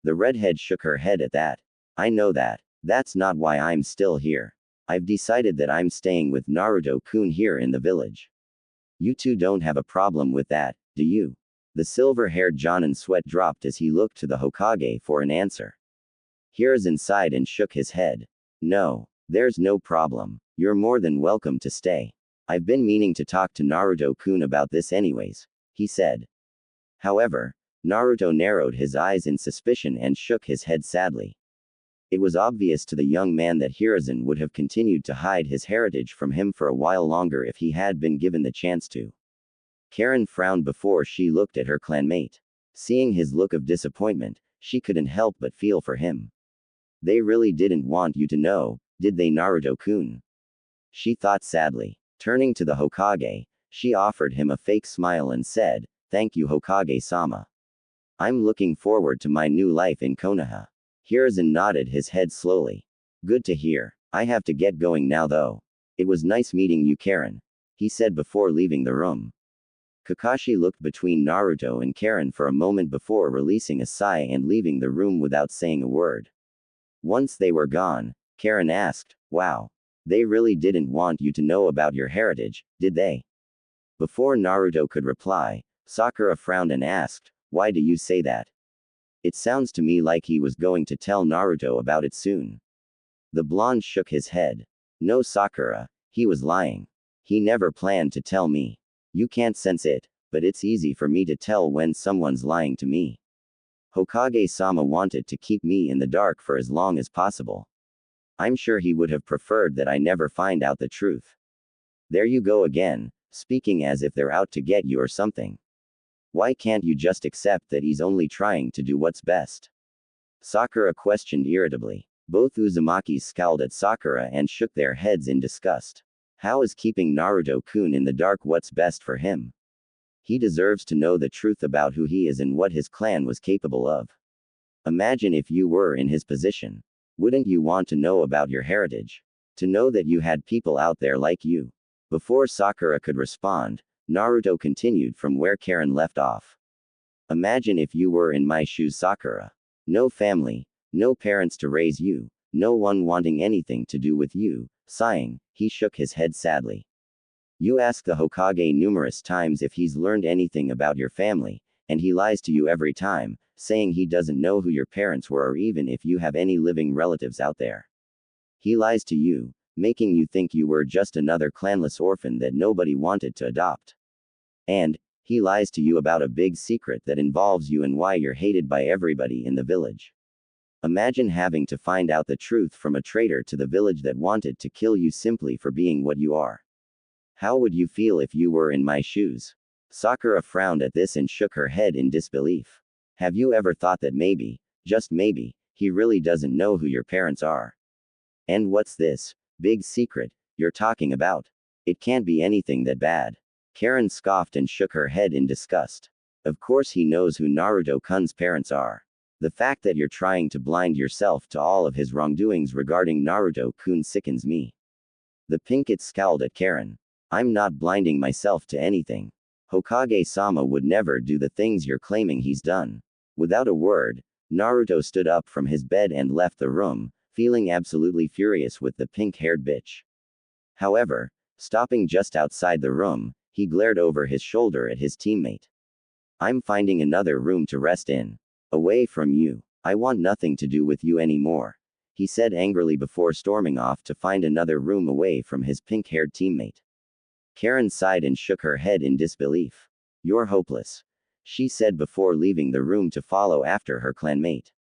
Speaker 1: The redhead shook her head at that. I know that. That's not why I'm still here. I've decided that I'm staying with Naruto-kun here in the village. You two don't have a problem with that, do you? The silver-haired Jonin's sweat dropped as he looked to the Hokage for an answer. Hiruzen sighed and shook his head. No, there's no problem. You're more than welcome to stay. I've been meaning to talk to Naruto-kun about this anyways, he said. However, Naruto narrowed his eyes in suspicion and shook his head sadly. It was obvious to the young man that Hiruzen would have continued to hide his heritage from him for a while longer if he had been given the chance to. Karin frowned before she looked at her clanmate. Seeing his look of disappointment, she couldn't help but feel for him. They really didn't want you to know, did they, Naruto-kun? She thought sadly. Turning to the Hokage, she offered him a fake smile and said, "Thank you, Hokage-sama. I'm looking forward to my new life in Konoha." Hiruzen nodded his head slowly. Good to hear. I have to get going now though. It was nice meeting you, Karin, he said before leaving the room. Kakashi looked between Naruto and Karin for a moment before releasing a sigh and leaving the room without saying a word. Once they were gone, Karin asked, "Wow. They really didn't want you to know about your heritage, did they?" Before Naruto could reply, Sakura frowned and asked, "Why do you say that?" It sounds to me like he was going to tell Naruto about it soon. The blonde shook his head. No, Sakura, he was lying. He never planned to tell me. You can't sense it, but it's easy for me to tell when someone's lying to me. Hokage-sama wanted to keep me in the dark for as long as possible. I'm sure he would have preferred that I never find out the truth. There you go again, speaking as if they're out to get you or something. Why can't you just accept that he's only trying to do what's best? Sakura questioned irritably. Both Uzumakis scowled at Sakura and shook their heads in disgust. How is keeping Naruto-kun in the dark what's best for him? He deserves to know the truth about who he is and what his clan was capable of. Imagine if you were in his position. Wouldn't you want to know about your heritage? To know that you had people out there like you? Before Sakura could respond, Naruto continued from where Karin left off. Imagine if you were in my shoes, Sakura. No family, no parents to raise you, no one wanting anything to do with you. Sighing, he shook his head sadly. You ask the Hokage numerous times if he's learned anything about your family, and he lies to you every time, saying he doesn't know who your parents were or even if you have any living relatives out there. He lies to you, making you think you were just another clanless orphan that nobody wanted to adopt. And he lies to you about a big secret that involves you and why you're hated by everybody in the village. Imagine having to find out the truth from a traitor to the village that wanted to kill you simply for being what you are. How would you feel if you were in my shoes? Sakura frowned at this and shook her head in disbelief. Have you ever thought that maybe, just maybe, he really doesn't know who your parents are? And what's this big secret you're talking about? It can't be anything that bad. Karin scoffed and shook her head in disgust. Of course he knows who Naruto-kun's parents are. The fact that you're trying to blind yourself to all of his wrongdoings regarding Naruto-kun sickens me. The Pinkett scowled at Karin. I'm not blinding myself to anything. Hokage-sama would never do the things you're claiming he's done. Without a word, Naruto stood up from his bed and left the room, feeling absolutely furious with the pink-haired bitch. However, stopping just outside the room, he glared over his shoulder at his teammate. I'm finding another room to rest in. Away from you. I want nothing to do with you anymore, he said angrily before storming off to find another room away from his pink-haired teammate. Karin sighed and shook her head in disbelief. You're hopeless, she said before leaving the room to follow after her clanmate.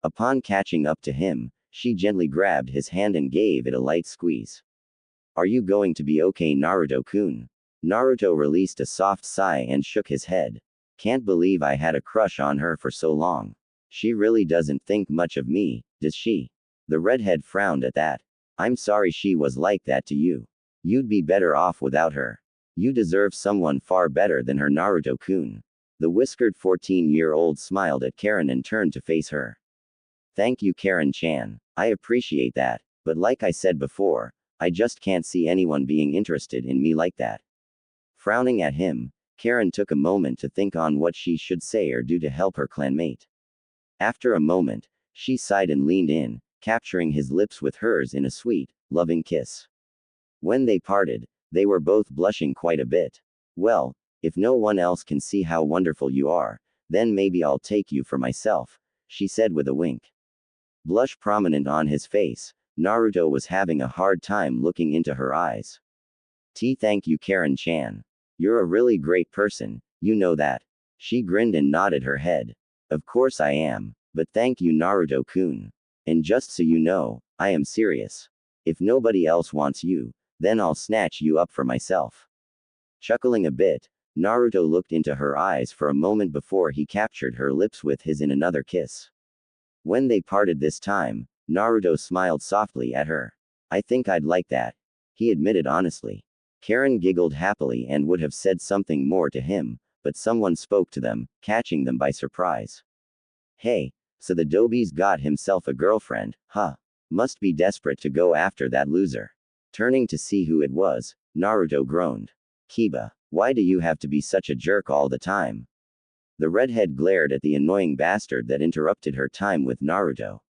Speaker 1: Upon catching up to him, she gently grabbed his hand and gave it a light squeeze. Are you going to be okay, Naruto-kun? Naruto released a soft sigh and shook his head. Can't believe I had a crush on her for so long. She really doesn't think much of me, does she? The redhead frowned at that. I'm sorry she was like that to you. You'd be better off without her. You deserve someone far better than her, Naruto-kun. The whiskered 14-year-old smiled at Karin and turned to face her. Thank you, Karin-chan. I appreciate that, but like I said before, I just can't see anyone being interested in me like that. Frowning at him, Karin took a moment to think on what she should say or do to help her clanmate. After a moment, she sighed and leaned in, capturing his lips with hers in a sweet, loving kiss. When they parted, they were both blushing quite a bit. Well, if no one else can see how wonderful you are, then maybe I'll take you for myself, she said with a wink. Blush prominent on his face, Naruto was having a hard time looking into her eyes. Thank you, Karin-chan. You're a really great person, you know that. She grinned and nodded her head. Of course I am, but thank you, Naruto-kun. And just so you know, I am serious. If nobody else wants you, then I'll snatch you up for myself. Chuckling a bit, Naruto looked into her eyes for a moment before he captured her lips with his in another kiss. When they parted this time, Naruto smiled softly at her. I think I'd like that, he admitted honestly. Karin giggled happily and would have said something more to him, but someone spoke to them, catching them by surprise. Hey, so the Doby's got himself a girlfriend, huh? Must be desperate to go after that loser. Turning to see who it was, Naruto groaned. Kiba, why do you have to be such a jerk all the time? The redhead glared at the annoying bastard that interrupted her time with Naruto.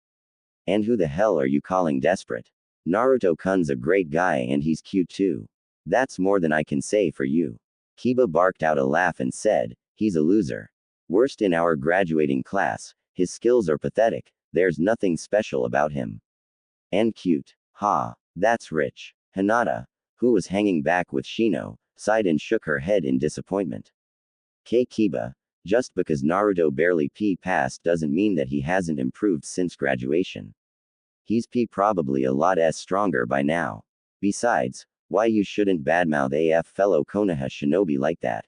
Speaker 1: And who the hell are you calling desperate? Naruto-kun's a great guy and he's cute too. That's more than I can say for you. Kiba barked out a laugh and said, he's a loser. Worst in our graduating class, his skills are pathetic, there's nothing special about him. And cute. Ha, that's rich. Hinata, who was hanging back with Shino, sighed and shook her head in disappointment. Kiba, just because Naruto barely passed doesn't mean that he hasn't improved since graduation. He's probably a lot stronger by now. Besides, why you shouldn't badmouth AF fellow Konoha shinobi like that.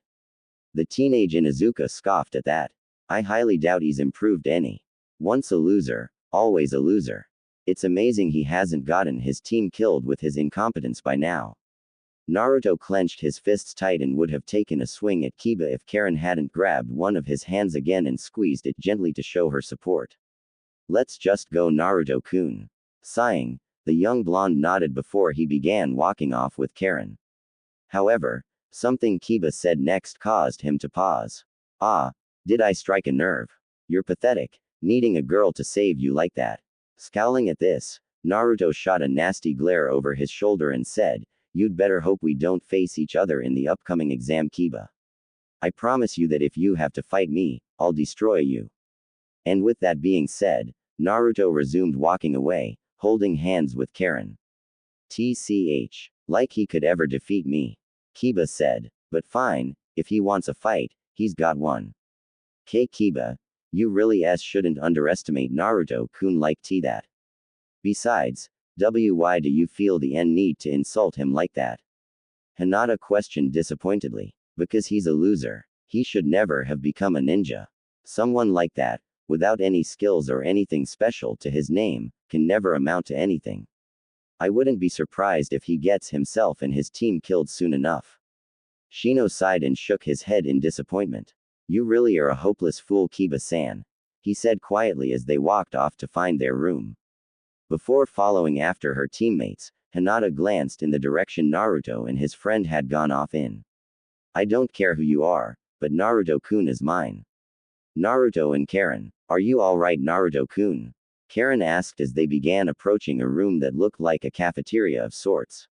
Speaker 1: The teenage Inuzuka scoffed at that. I highly doubt he's improved any. Once a loser, always a loser. It's amazing he hasn't gotten his team killed with his incompetence by now. Naruto clenched his fists tight and would have taken a swing at Kiba if Karin hadn't grabbed one of his hands again and squeezed it gently to show her support. Let's just go, Naruto-kun. Sighing, the young blonde nodded before he began walking off with Karin. However, something Kiba said next caused him to pause. Ah, did I strike a nerve? You're pathetic, needing a girl to save you like that. Scowling at this, Naruto shot a nasty glare over his shoulder and said, you'd better hope we don't face each other in the upcoming exam, Kiba. I promise you that if you have to fight me, I'll destroy you. And with that being said, Naruto resumed walking away, holding hands with Karin. TCH. Like he could ever defeat me. Kiba said. But fine, if he wants a fight, he's got one. Kiba, you really shouldn't underestimate Naruto-kun like that. Besides, why do you feel the need to insult him like that? Hinata questioned disappointedly. Because he's a loser. He should never have become a ninja. Someone like that, without any skills or anything special to his name, can never amount to anything. I wouldn't be surprised if he gets himself and his team killed soon enough. Shino sighed and shook his head in disappointment. You really are a hopeless fool, Kiba-san, he said quietly as they walked off to find their room. Before following after her teammates, Hinata glanced in the direction Naruto and his friend had gone off in. I don't care who you are, but Naruto-kun is mine. Naruto and Karin, are you alright, Naruto-kun? Karin asked as they began approaching a room that looked like a cafeteria of sorts.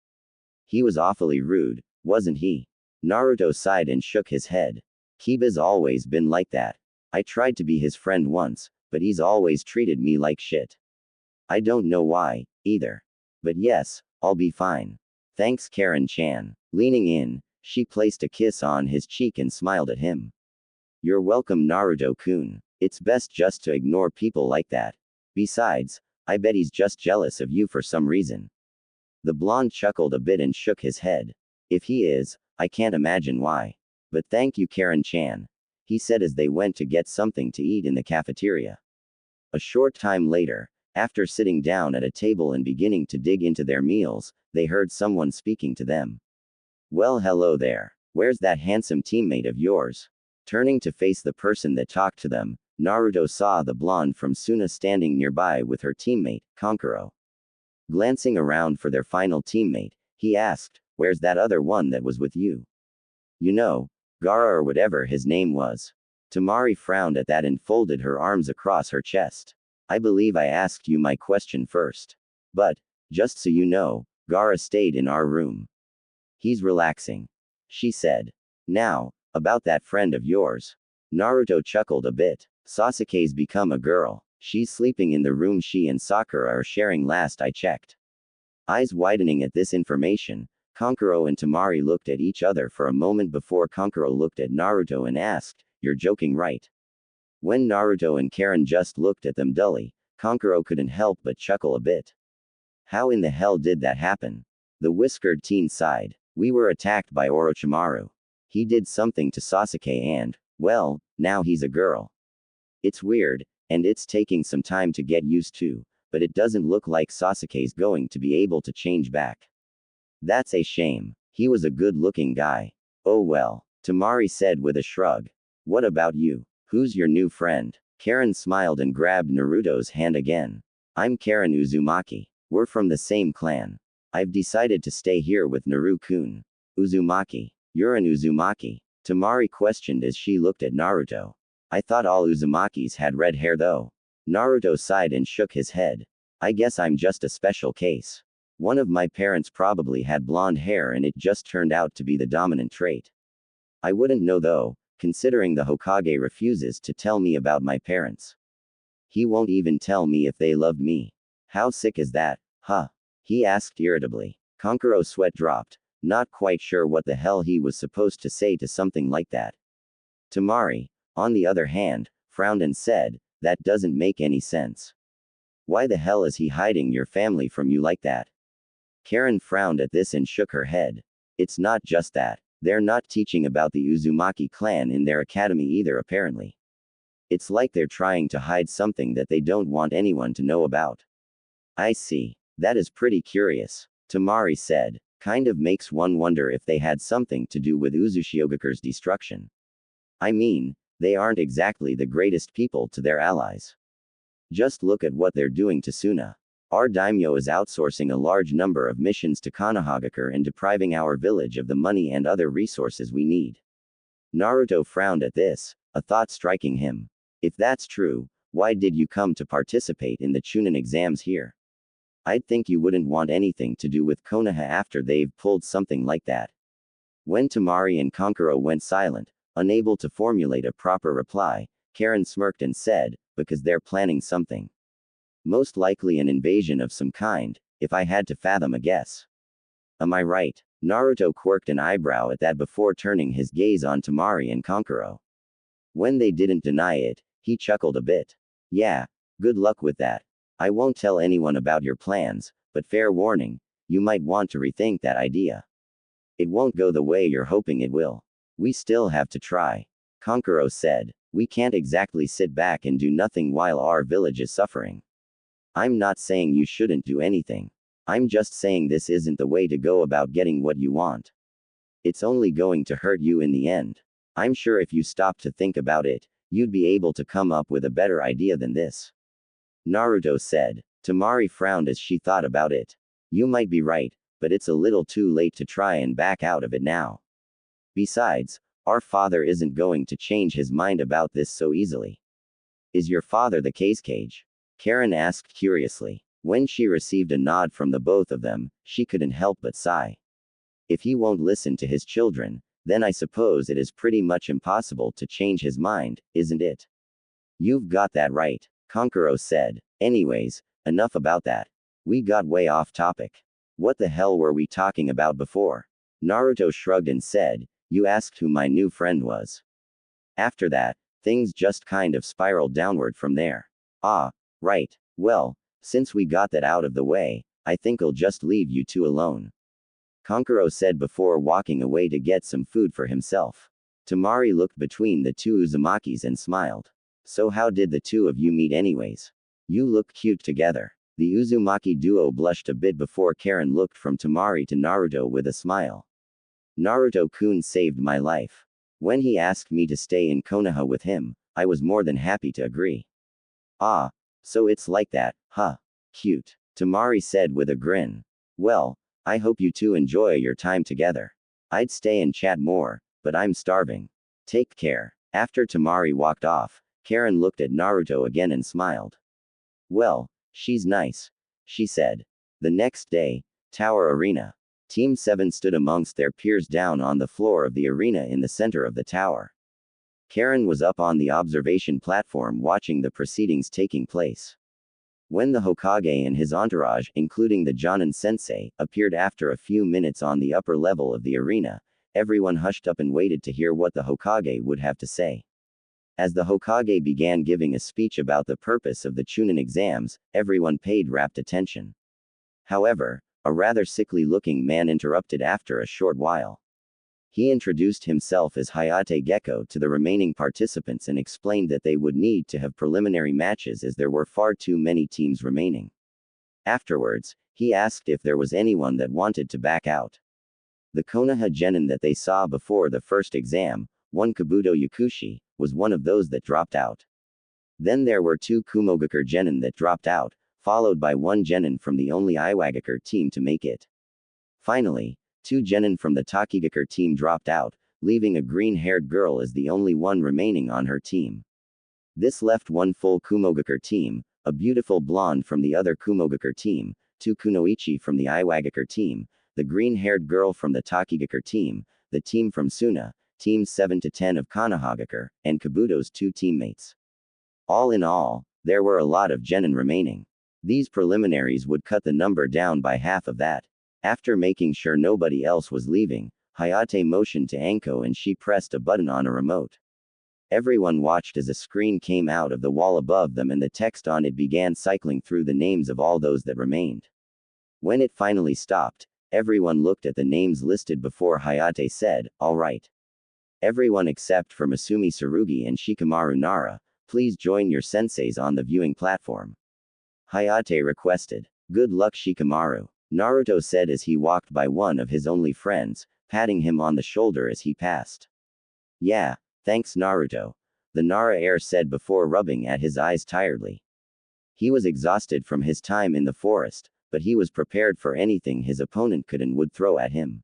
Speaker 1: He was awfully rude, wasn't he? Naruto sighed and shook his head. Kiba's always been like that. I tried to be his friend once, but he's always treated me like shit. I don't know why, either. But yes, I'll be fine. Thanks, Karin-chan. Leaning in, she placed a kiss on his cheek and smiled at him. You're welcome, Naruto-kun. It's best just to ignore people like that. Besides, I bet he's just jealous of you for some reason. The blonde chuckled a bit and shook his head. If he is, I can't imagine why. But thank you, Karin-chan, he said as they went to get something to eat in the cafeteria. A short time later, after sitting down at a table and beginning to dig into their meals, they heard someone speaking to them. Well, hello there. Where's that handsome teammate of yours? Turning to face the person that talked to them, Naruto saw the blonde from Suna standing nearby with her teammate, Kankuro. Glancing around for their final teammate, he asked, "Where's that other one that was with you?" "You know, Gaara or whatever his name was." Temari frowned at that and folded her arms across her chest. "I believe I asked you my question first. But, just so you know, Gaara stayed in our room. He's relaxing," she said. "Now, about that friend of yours." Naruto chuckled a bit. "Sasuke's become a girl. She's sleeping in the room she and Sakura are sharing last I checked." Eyes widening at this information, Kankuro and Temari looked at each other for a moment before Kankuro looked at Naruto and asked, "You're joking, right?" When Naruto and Karin just looked at them dully, Kankuro couldn't help but chuckle a bit. "How in the hell did that happen?" The whiskered teen sighed. "We were attacked by Orochimaru. He did something to Sasuke and, well, now he's a girl. It's weird, and it's taking some time to get used to, but it doesn't look like Sasuke's going to be able to change back. That's a shame. He was a good-looking guy." "Oh well," Temari said with a shrug. "What about you? Who's your new friend?" Karin smiled and grabbed Naruto's hand again. "I'm Karin Uzumaki. We're from the same clan. I've decided to stay here with Naru-kun." "Uzumaki? You're an Uzumaki?" Temari questioned as she looked at Naruto. "I thought all Uzumakis had red hair though." Naruto sighed and shook his head. "I guess I'm just a special case. One of my parents probably had blonde hair and it just turned out to be the dominant trait. I wouldn't know though, considering the Hokage refuses to tell me about my parents. He won't even tell me if they loved me. How sick is that, huh?" he asked irritably. Kankuro's sweat dropped, not quite sure what the hell he was supposed to say to something like that. Temari, on the other hand, frowned and said, "That doesn't make any sense. Why the hell is he hiding your family from you like that?" Karin frowned at this and shook her head. "It's not just that. They're not teaching about the Uzumaki clan in their academy either apparently. It's like they're trying to hide something that they don't want anyone to know about." "I see. That is pretty curious," Temari said. "Kind of makes one wonder if they had something to do with Uzushiogeku's destruction. I mean, they aren't exactly the greatest people to their allies. Just look at what they're doing to Suna. Our daimyo is outsourcing a large number of missions to Konohagakure and depriving our village of the money and other resources we need." Naruto frowned at this, a thought striking him. "If that's true, why did you come to participate in the Chunin exams here? I'd think you wouldn't want anything to do with Konoha after they've pulled something like that." When Temari and Kankuro went silent, unable to formulate a proper reply, Karin smirked and said, "Because they're planning something. Most likely an invasion of some kind, if I had to fathom a guess. Am I right?" Naruto quirked an eyebrow at that before turning his gaze on Temari and Kankuro. When they didn't deny it, he chuckled a bit. "Yeah, good luck with that. I won't tell anyone about your plans, but fair warning, you might want to rethink that idea. It won't go the way you're hoping it will. We still have to try." Kankuro said. "We can't exactly sit back and do nothing while our village is suffering. I'm not saying you shouldn't do anything. I'm just saying this isn't the way to go about getting what you want. It's only going to hurt you in the end. I'm sure if you stop to think about it, you'd be able to come up with a better idea than this." Naruto said. Temari frowned as she thought about it. "You might be right, but it's a little too late to try and back out of it now. Besides, our father isn't going to change his mind about this so easily." "Is your father the cage?" Karin asked curiously. When she received a nod from the both of them, she couldn't help but sigh. If he won't listen to his children, then I suppose it is pretty much impossible to change his mind, isn't it? "You've got that right," Kankuro said. "Anyways, enough about that. We got way off topic. What the hell were we talking about before?" Naruto shrugged and said, "You asked who my new friend was. After that, things just kind of spiraled downward from there." "Ah, right. Well, since we got that out of the way, I think I'll just leave you two alone," Kankuro said before walking away to get some food for himself. Temari looked between the two Uzumakis and smiled. "So how did the two of you meet anyways?" You look cute together. The Uzumaki duo blushed a bit before Karin looked from Temari to Naruto with a smile. Naruto-kun saved my life. When he asked me to stay in Konoha with him, I was more than happy to agree. Ah, so it's like that, huh? Cute. Temari said with a grin. Well, I hope you two enjoy your time together. I'd stay and chat more, but I'm starving. Take care. After Temari walked off, Karin looked at Naruto again and smiled. Well, she's nice, she said. The next day, Tower Arena. Team 7 stood amongst their peers down on the floor of the arena in the center of the tower. Karin was up on the observation platform watching the proceedings taking place. When the Hokage and his entourage, including the Jonin sensei, appeared after a few minutes on the upper level of the arena, everyone hushed up and waited to hear what the Hokage would have to say. As the Hokage began giving a speech about the purpose of the Chunin exams, everyone paid rapt attention. However, a rather sickly-looking man interrupted after a short while. He introduced himself as Hayate Gecko to the remaining participants and explained that they would need to have preliminary matches as there were far too many teams remaining. Afterwards, he asked if there was anyone that wanted to back out. The Konoha genin that they saw before the first exam, one Kabuto Yakushi, was one of those that dropped out. Then there were two Kumogakure genin that dropped out, followed by one genin from the only Iwagakure team to make it. Finally, two genin from the Takigakure team dropped out, leaving a green-haired girl as the only one remaining on her team. This left one full Kumogakure team, a beautiful blonde from the other Kumogakure team, two Kunoichi from the Iwagakure team, the green-haired girl from the Takigakure team, the team from Suna, teams 7 to 10 of Konohagakure, and Kabuto's two teammates. All in all, there were a lot of genin remaining. These preliminaries would cut the number down by half of that. After making sure nobody else was leaving, Hayate motioned to Anko and she pressed a button on a remote. Everyone watched as a screen came out of the wall above them and the text on it began cycling through the names of all those that remained. When it finally stopped, everyone looked at the names listed before Hayate said, "All right. Everyone except for Masumi Tsurugi and Shikamaru Nara, please join your senseis on the viewing platform." Hayate requested. "Good luck, Shikamaru," Naruto said as he walked by one of his only friends, patting him on the shoulder as he passed. "Yeah, thanks Naruto," the Nara heir said before rubbing at his eyes tiredly. He was exhausted from his time in the forest, but he was prepared for anything his opponent could and would throw at him.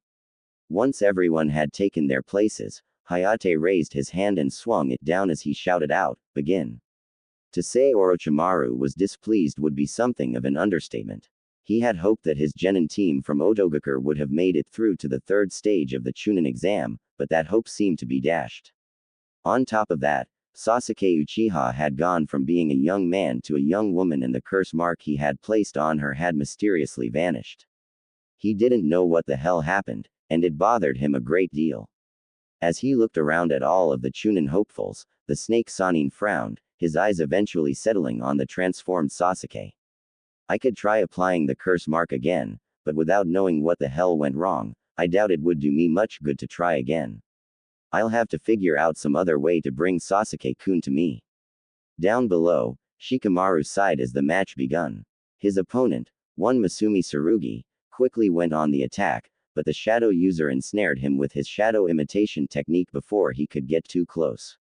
Speaker 1: Once everyone had taken their places, Hayate raised his hand and swung it down as he shouted out, "Begin." To say Orochimaru was displeased would be something of an understatement. He had hoped that his genin team from Otogakure would have made it through to the third stage of the Chunin exam, but that hope seemed to be dashed. On top of that, Sasuke Uchiha had gone from being a young man to a young woman and the curse mark he had placed on her had mysteriously vanished. He didn't know what the hell happened, and it bothered him a great deal. As he looked around at all of the Chunin hopefuls, the snake Sannin frowned, his eyes eventually settling on the transformed Sasuke. "I could try applying the curse mark again, but without knowing what the hell went wrong, I doubt it would do me much good to try again. I'll have to figure out some other way to bring Sasuke-kun to me." Down below, Shikamaru sighed as the match begun. His opponent, one Masumi Tsurugi, quickly went on the attack, but the shadow user ensnared him with his shadow imitation technique before he could get too close.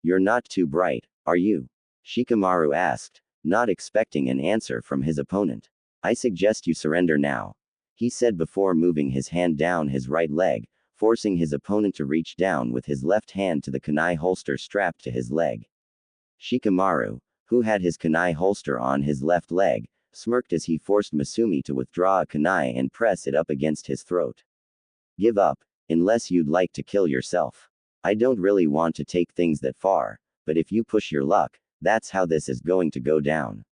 Speaker 1: "You're not too bright, are you?" Shikamaru asked, not expecting an answer from his opponent. "I suggest you surrender now," he said before moving his hand down his right leg, forcing his opponent to reach down with his left hand to the kunai holster strapped to his leg. Shikamaru, who had his kunai holster on his left leg, smirked as he forced Masumi to withdraw a kunai and press it up against his throat. "Give up, unless you'd like to kill yourself. I don't really want to take things that far, but if you push your luck, that's how this is going to go down."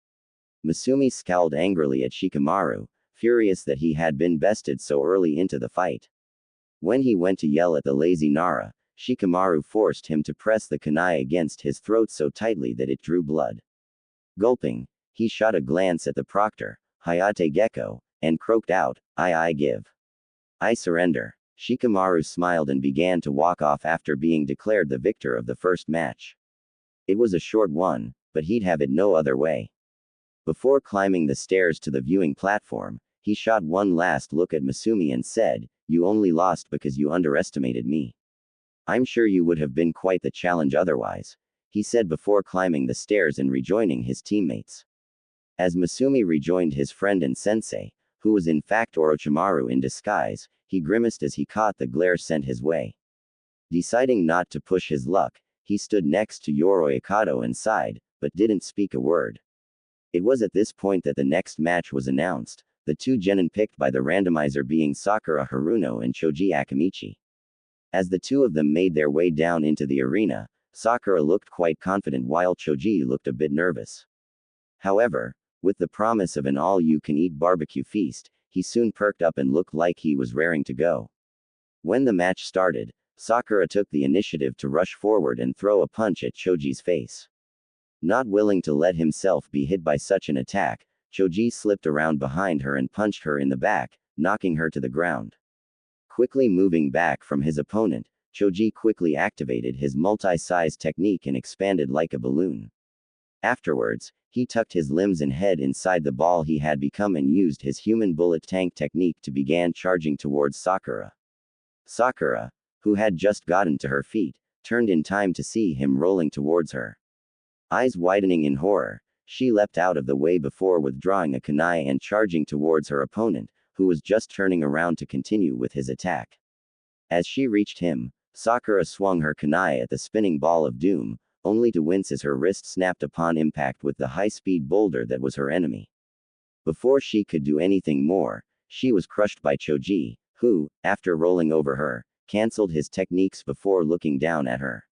Speaker 1: Masumi scowled angrily at Shikamaru, furious that he had been bested so early into the fight. When he went to yell at the lazy Nara, Shikamaru forced him to press the kunai against his throat so tightly that it drew blood. Gulping, he shot a glance at the proctor, Hayate Gecko, and croaked out, I give. I surrender." Shikamaru smiled and began to walk off after being declared the victor of the first match. It was a short one, but he'd have it no other way. Before climbing the stairs to the viewing platform, he shot one last look at Masumi and said, "You only lost because you underestimated me. I'm sure you would have been quite the challenge otherwise," he said before climbing the stairs and rejoining his teammates. As Masumi rejoined his friend and sensei, who was in fact Orochimaru in disguise, he grimaced as he caught the glare sent his way. Deciding not to push his luck, he stood next to Yoroi Akato and sighed, but didn't speak a word. It was at this point that the next match was announced, the two genin picked by the randomizer being Sakura Haruno and Choji Akamichi. As the two of them made their way down into the arena, Sakura looked quite confident while Choji looked a bit nervous. However, with the promise of an all-you-can-eat barbecue feast, he soon perked up and looked like he was raring to go. When the match started, Sakura took the initiative to rush forward and throw a punch at Choji's face. Not willing to let himself be hit by such an attack, Choji slipped around behind her and punched her in the back, knocking her to the ground. Quickly moving back from his opponent, Choji quickly activated his multi-size technique and expanded like a balloon. Afterwards, he tucked his limbs and head inside the ball he had become and used his human bullet tank technique to begin charging towards Sakura. Sakura, who had just gotten to her feet, turned in time to see him rolling towards her. Eyes widening in horror, she leapt out of the way before withdrawing a kunai and charging towards her opponent, who was just turning around to continue with his attack. As she reached him, Sakura swung her kunai at the spinning ball of doom, only to wince as her wrist snapped upon impact with the high-speed boulder that was her enemy. Before she could do anything more, she was crushed by Choji, who, after rolling over her, cancelled his techniques before looking down at her.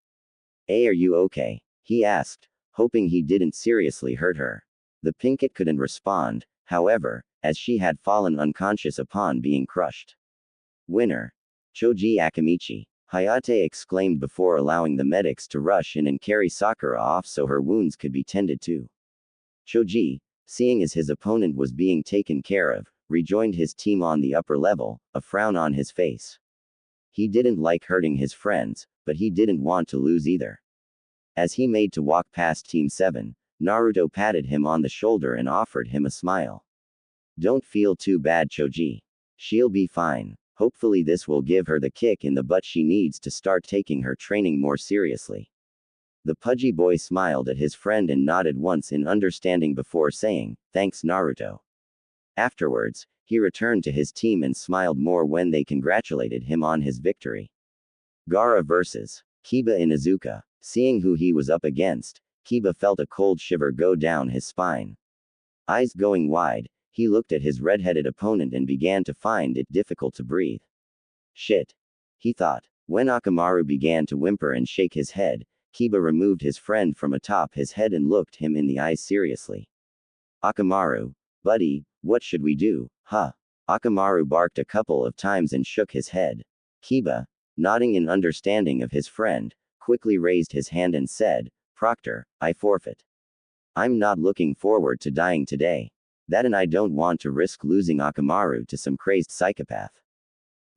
Speaker 1: "Hey, are you okay?" he asked, hoping he didn't seriously hurt her. The pinkett couldn't respond, however, as she had fallen unconscious upon being crushed. "Winner. Choji Akamichi," Hayate exclaimed before allowing the medics to rush in and carry Sakura off so her wounds could be tended to. Choji, seeing as his opponent was being taken care of, rejoined his team on the upper level, a frown on his face. He didn't like hurting his friends, but he didn't want to lose either. As he made to walk past Team 7, Naruto patted him on the shoulder and offered him a smile. "Don't feel too bad, Choji. She'll be fine. Hopefully this will give her the kick in the butt she needs to start taking her training more seriously." The pudgy boy smiled at his friend and nodded once in understanding before saying, "Thanks, Naruto." Afterwards, he returned to his team and smiled more when they congratulated him on his victory. Gaara vs. Kiba Inuzuka. Seeing who he was up against, Kiba felt a cold shiver go down his spine. Eyes going wide, he looked at his red-headed opponent and began to find it difficult to breathe. "Shit," he thought. When Akamaru began to whimper and shake his head, Kiba removed his friend from atop his head and looked him in the eyes seriously. "Akamaru, buddy, what should we do, huh?" Akamaru barked a couple of times and shook his head. Kiba, nodding in understanding of his friend, quickly raised his hand and said, "Proctor, I forfeit. I'm not looking forward to dying today. That and I don't want to risk losing Akamaru to some crazed psychopath."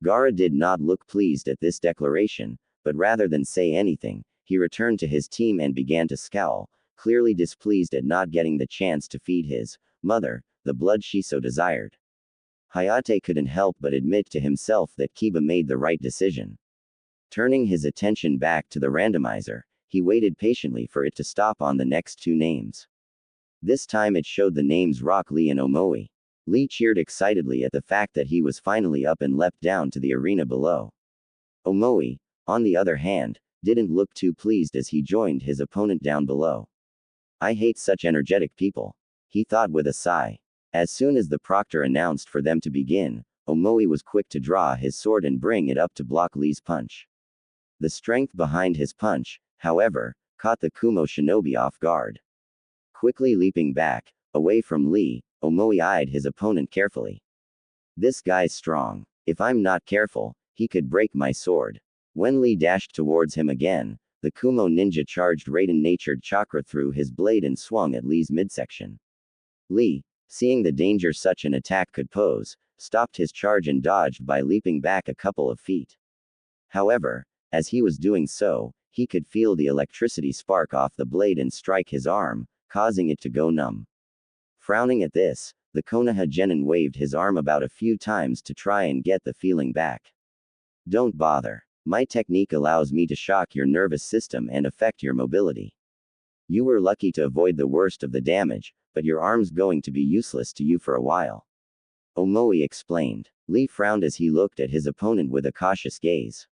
Speaker 1: Gaara did not look pleased at this declaration, but rather than say anything, he returned to his team and began to scowl, clearly displeased at not getting the chance to feed his mother the blood she so desired. Hayate couldn't help but admit to himself that Kiba made the right decision. Turning his attention back to the randomizer, he waited patiently for it to stop on the next two names. This time it showed the names Rock Lee and Omoi. Lee cheered excitedly at the fact that he was finally up and leapt down to the arena below. Omoi, on the other hand, didn't look too pleased as he joined his opponent down below. "I hate such energetic people," he thought with a sigh. As soon as the proctor announced for them to begin, Omoi was quick to draw his sword and bring it up to block Lee's punch. The strength behind his punch, however, caught the Kumo shinobi off guard. Quickly leaping back, away from Lee, Omoi eyed his opponent carefully. "This guy's strong. If I'm not careful, he could break my sword." When Lee dashed towards him again, the Kumo ninja charged Raiden-natured chakra through his blade and swung at Lee's midsection. Lee, seeing the danger such an attack could pose, stopped his charge and dodged by leaping back a couple of feet. However, as he was doing so, he could feel the electricity spark off the blade and strike his arm, causing it to go numb. Frowning at this, the Konoha genin waved his arm about a few times to try and get the feeling back. Don't bother. My technique allows me to shock your nervous system and affect your mobility. You were lucky to avoid the worst of the damage, but your arm's going to be useless to you for a while. Omoi explained. Lee frowned as he looked at his opponent with a cautious gaze.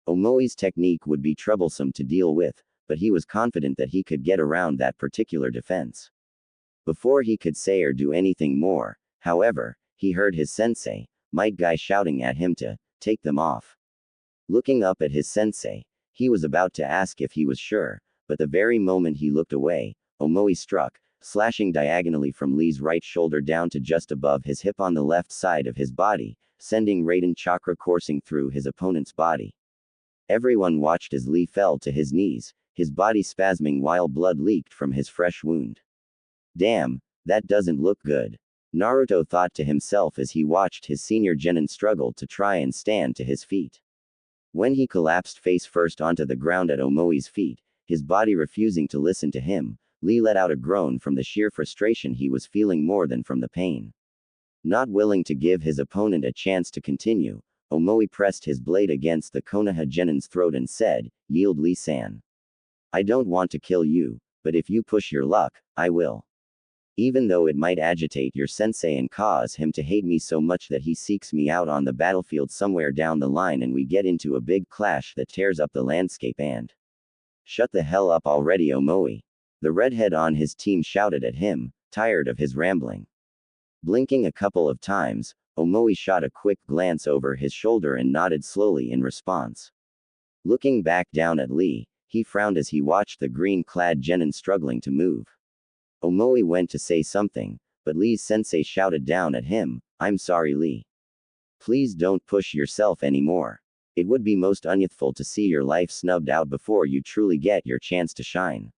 Speaker 1: Omoi's technique would be troublesome to deal with, but he was confident that he could get around that particular defense. Before he could say or do anything more, however, he heard his sensei, Might Guy, shouting at him to take them off. Looking up at his sensei, he was about to ask if he was sure, but the very moment he looked away, Omoi struck, slashing diagonally from Lee's right shoulder down to just above his hip on the left side of his body, sending Raiden chakra coursing through his opponent's body. Everyone watched as Lee fell to his knees, his body spasming while blood leaked from his fresh wound. Damn, that doesn't look good. Naruto thought to himself as he watched his senior genin struggle to try and stand to his feet. When he collapsed face first onto the ground at Omoi's feet, his body refusing to listen to him, Lee let out a groan from the sheer frustration he was feeling more than from the pain. Not willing to give his opponent a chance to continue, Omoi pressed his blade against the Konoha genin's throat and said, "Yield, Lee-san. I don't want to kill you, but if you push your luck, I will. Even though it might agitate your sensei and cause him to hate me so much that he seeks me out on the battlefield somewhere down the line and we get into a big clash that tears up the landscape and..." "Shut the hell up already, Omoi." The redhead on his team shouted at him, tired of his rambling. Blinking a couple of times, Omoi shot a quick glance over his shoulder and nodded slowly in response. Looking back down at Lee, he frowned as he watched the green-clad genin struggling to move. Omoi went to say something, but Lee's sensei shouted down at him, "I'm sorry, Lee. Please don't push yourself anymore. It would be most unyouthful to see your life snubbed out before you truly get your chance to shine."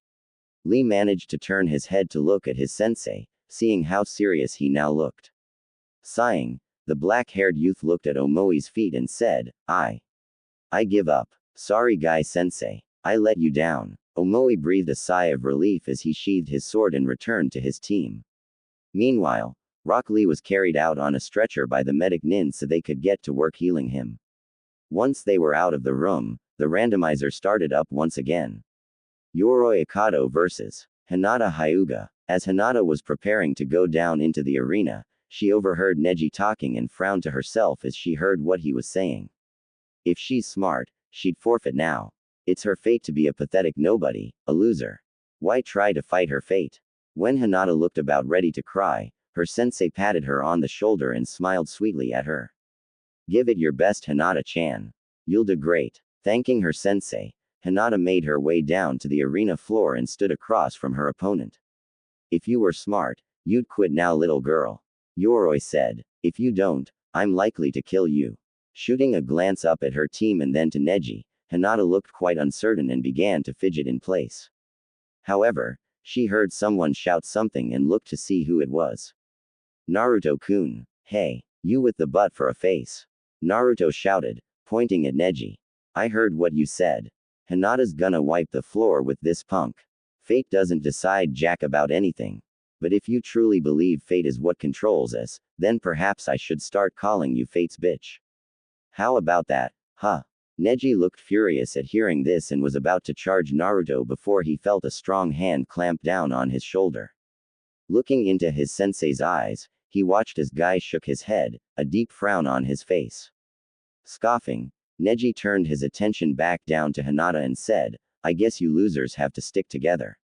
Speaker 1: Lee managed to turn his head to look at his sensei, seeing how serious he now looked. Sighing, the black-haired youth looked at Omoi's feet and said, I give up. Sorry, Guy Sensei. I let you down." Omoi breathed a sigh of relief as he sheathed his sword and returned to his team. Meanwhile, Rock Lee was carried out on a stretcher by the medic nin so they could get to work healing him. Once they were out of the room, the randomizer started up once again. Yoroi Ikado vs. Hinata Hyuga. As Hinata was preparing to go down into the arena, she overheard Neji talking and frowned to herself as she heard what he was saying. If she's smart, she'd forfeit now. It's her fate to be a pathetic nobody, a loser. Why try to fight her fate? When Hinata looked about ready to cry, her sensei patted her on the shoulder and smiled sweetly at her. "Give it your best, Hinata-chan. You'll do great." Thanking her sensei, Hinata made her way down to the arena floor and stood across from her opponent. "If you were smart, you'd quit now, little girl," Yoroi said. "If you don't, I'm likely to kill you." Shooting a glance up at her team and then to Neji, Hinata looked quite uncertain and began to fidget in place. However, she heard someone shout something and looked to see who it was. "Naruto-kun. Hey, you with the butt for a face." Naruto shouted, pointing at Neji. "I heard what you said. Hinata's gonna wipe the floor with this punk. Fate doesn't decide jack about anything. But if you truly believe fate is what controls us, then perhaps I should start calling you Fate's bitch. How about that, huh?" Neji looked furious at hearing this and was about to charge Naruto before he felt a strong hand clamp down on his shoulder. Looking into his sensei's eyes, he watched as Guy shook his head, a deep frown on his face. Scoffing, Neji turned his attention back down to Hinata and said, "I guess you losers have to stick together.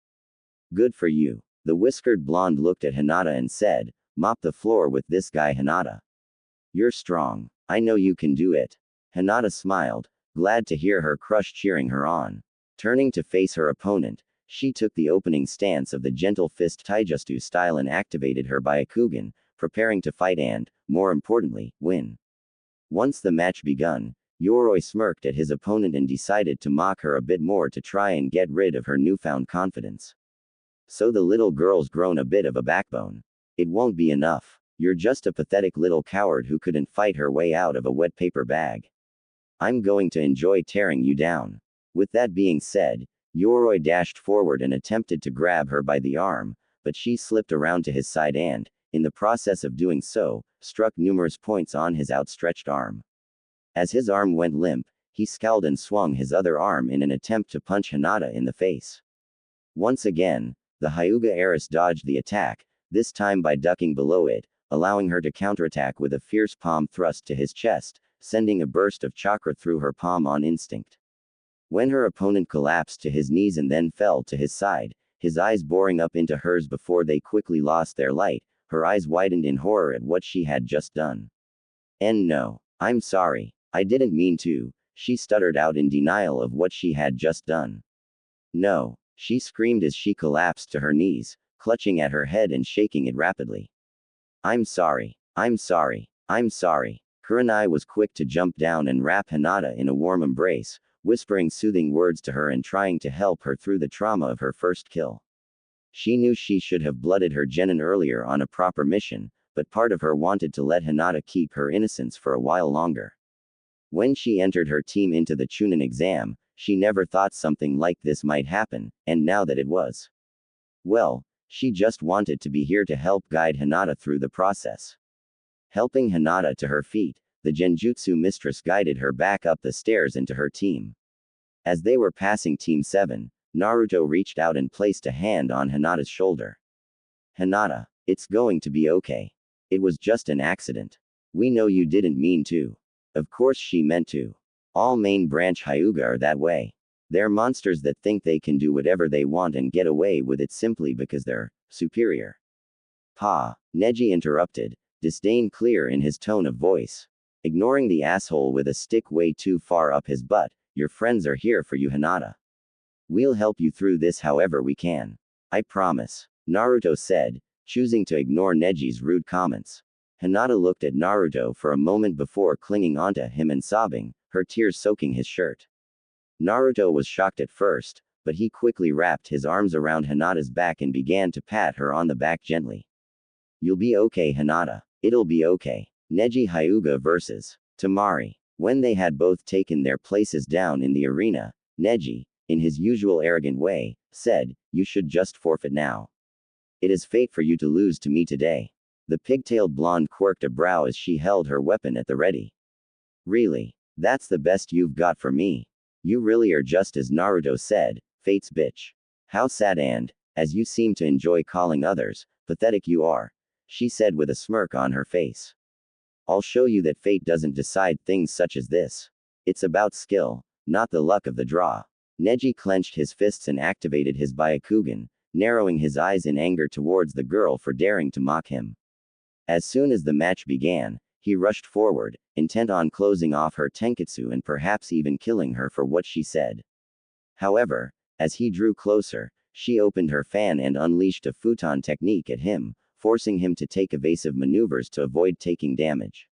Speaker 1: Good for you." The whiskered blonde looked at Hinata and said, "Mop the floor with this guy, Hinata. You're strong. I know you can do it." Hinata smiled, glad to hear her crush cheering her on. Turning to face her opponent, she took the opening stance of the gentle fist taijutsu style and activated her Byakugan, preparing to fight and, more importantly, win. Once the match begun, Yoroi smirked at his opponent and decided to mock her a bit more to try and get rid of her newfound confidence. "So the little girl's grown a bit of a backbone. It won't be enough. You're just a pathetic little coward who couldn't fight her way out of a wet paper bag. I'm going to enjoy tearing you down." With that being said, Yoroi dashed forward and attempted to grab her by the arm, but she slipped around to his side and, in the process of doing so, struck numerous points on his outstretched arm. As his arm went limp, he scowled and swung his other arm in an attempt to punch Hinata in the face. Once again, the Hyuga heiress dodged the attack, this time by ducking below it, allowing her to counterattack with a fierce palm thrust to his chest, sending a burst of chakra through her palm on instinct. When her opponent collapsed to his knees and then fell to his side, his eyes boring up into hers before they quickly lost their light, her eyes widened in horror at what she had just done. No, I'm sorry, I didn't mean to, she stuttered out in denial of what she had just done. No, she screamed as she collapsed to her knees, clutching at her head and shaking it rapidly. I'm sorry, I'm sorry, I'm sorry. Kurenai was quick to jump down and wrap Hinata in a warm embrace, whispering soothing words to her and trying to help her through the trauma of her first kill. She knew she should have blooded her genin earlier on a proper mission, but part of her wanted to let Hinata keep her innocence for a while longer. When she entered her team into the Chunin exam, she never thought something like this might happen, and now that it was. Well, she just wanted to be here to help guide Hinata through the process. Helping Hinata to her feet, the Genjutsu mistress guided her back up the stairs into her team. As they were passing Team 7, Naruto reached out and placed a hand on Hinata's shoulder. Hinata, it's going to be okay. It was just an accident. We know you didn't mean to. Of course she meant to. All main branch Hyuga are that way. They're monsters that think they can do whatever they want and get away with it simply because they're superior. Pa, Neji interrupted, disdain clear in his tone of voice. Ignoring the asshole with a stick way too far up his butt, your friends are here for you, Hinata. We'll help you through this however we can. I promise, Naruto said, choosing to ignore Neji's rude comments. Hinata looked at Naruto for a moment before clinging onto him and sobbing, her tears soaking his shirt. Naruto was shocked at first, but he quickly wrapped his arms around Hinata's back and began to pat her on the back gently. You'll be okay, Hinata. It'll be okay. Neji Hyuga vs. Temari. When they had both taken their places down in the arena, Neji, in his usual arrogant way, said, you should just forfeit now. It is fate for you to lose to me today. The pigtailed blonde quirked a brow as she held her weapon at the ready. Really? That's the best you've got for me? You really are just as Naruto said, fate's bitch. How sad and, as you seem to enjoy calling others, pathetic you are, she said with a smirk on her face. I'll show you that fate doesn't decide things such as this. It's about skill, not the luck of the draw. Neji clenched his fists and activated his Byakugan, narrowing his eyes in anger towards the girl for daring to mock him. As soon as the match began, he rushed forward, intent on closing off her tenketsu and perhaps even killing her for what she said. However, as he drew closer, she opened her fan and unleashed a futon technique at him, forcing him to take evasive maneuvers to avoid taking damage.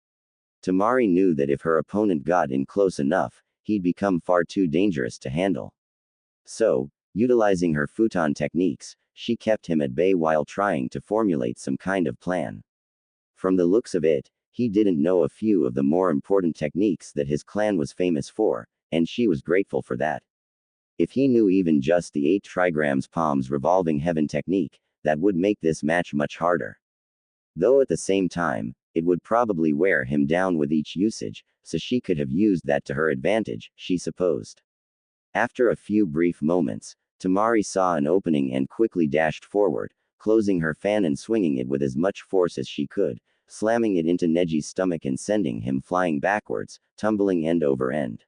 Speaker 1: Temari knew that if her opponent got in close enough, he'd become far too dangerous to handle. So, utilizing her futon techniques, she kept him at bay while trying to formulate some kind of plan. From the looks of it, he didn't know a few of the more important techniques that his clan was famous for, and she was grateful for that. If he knew even just the 8 trigrams palms revolving heaven technique, that would make this match much harder. Though at the same time, it would probably wear him down with each usage, so she could have used that to her advantage, she supposed. After a few brief moments, Temari saw an opening and quickly dashed forward, closing her fan and swinging it with as much force as she could, slamming it into Neji's stomach and sending him flying backwards, tumbling end over end.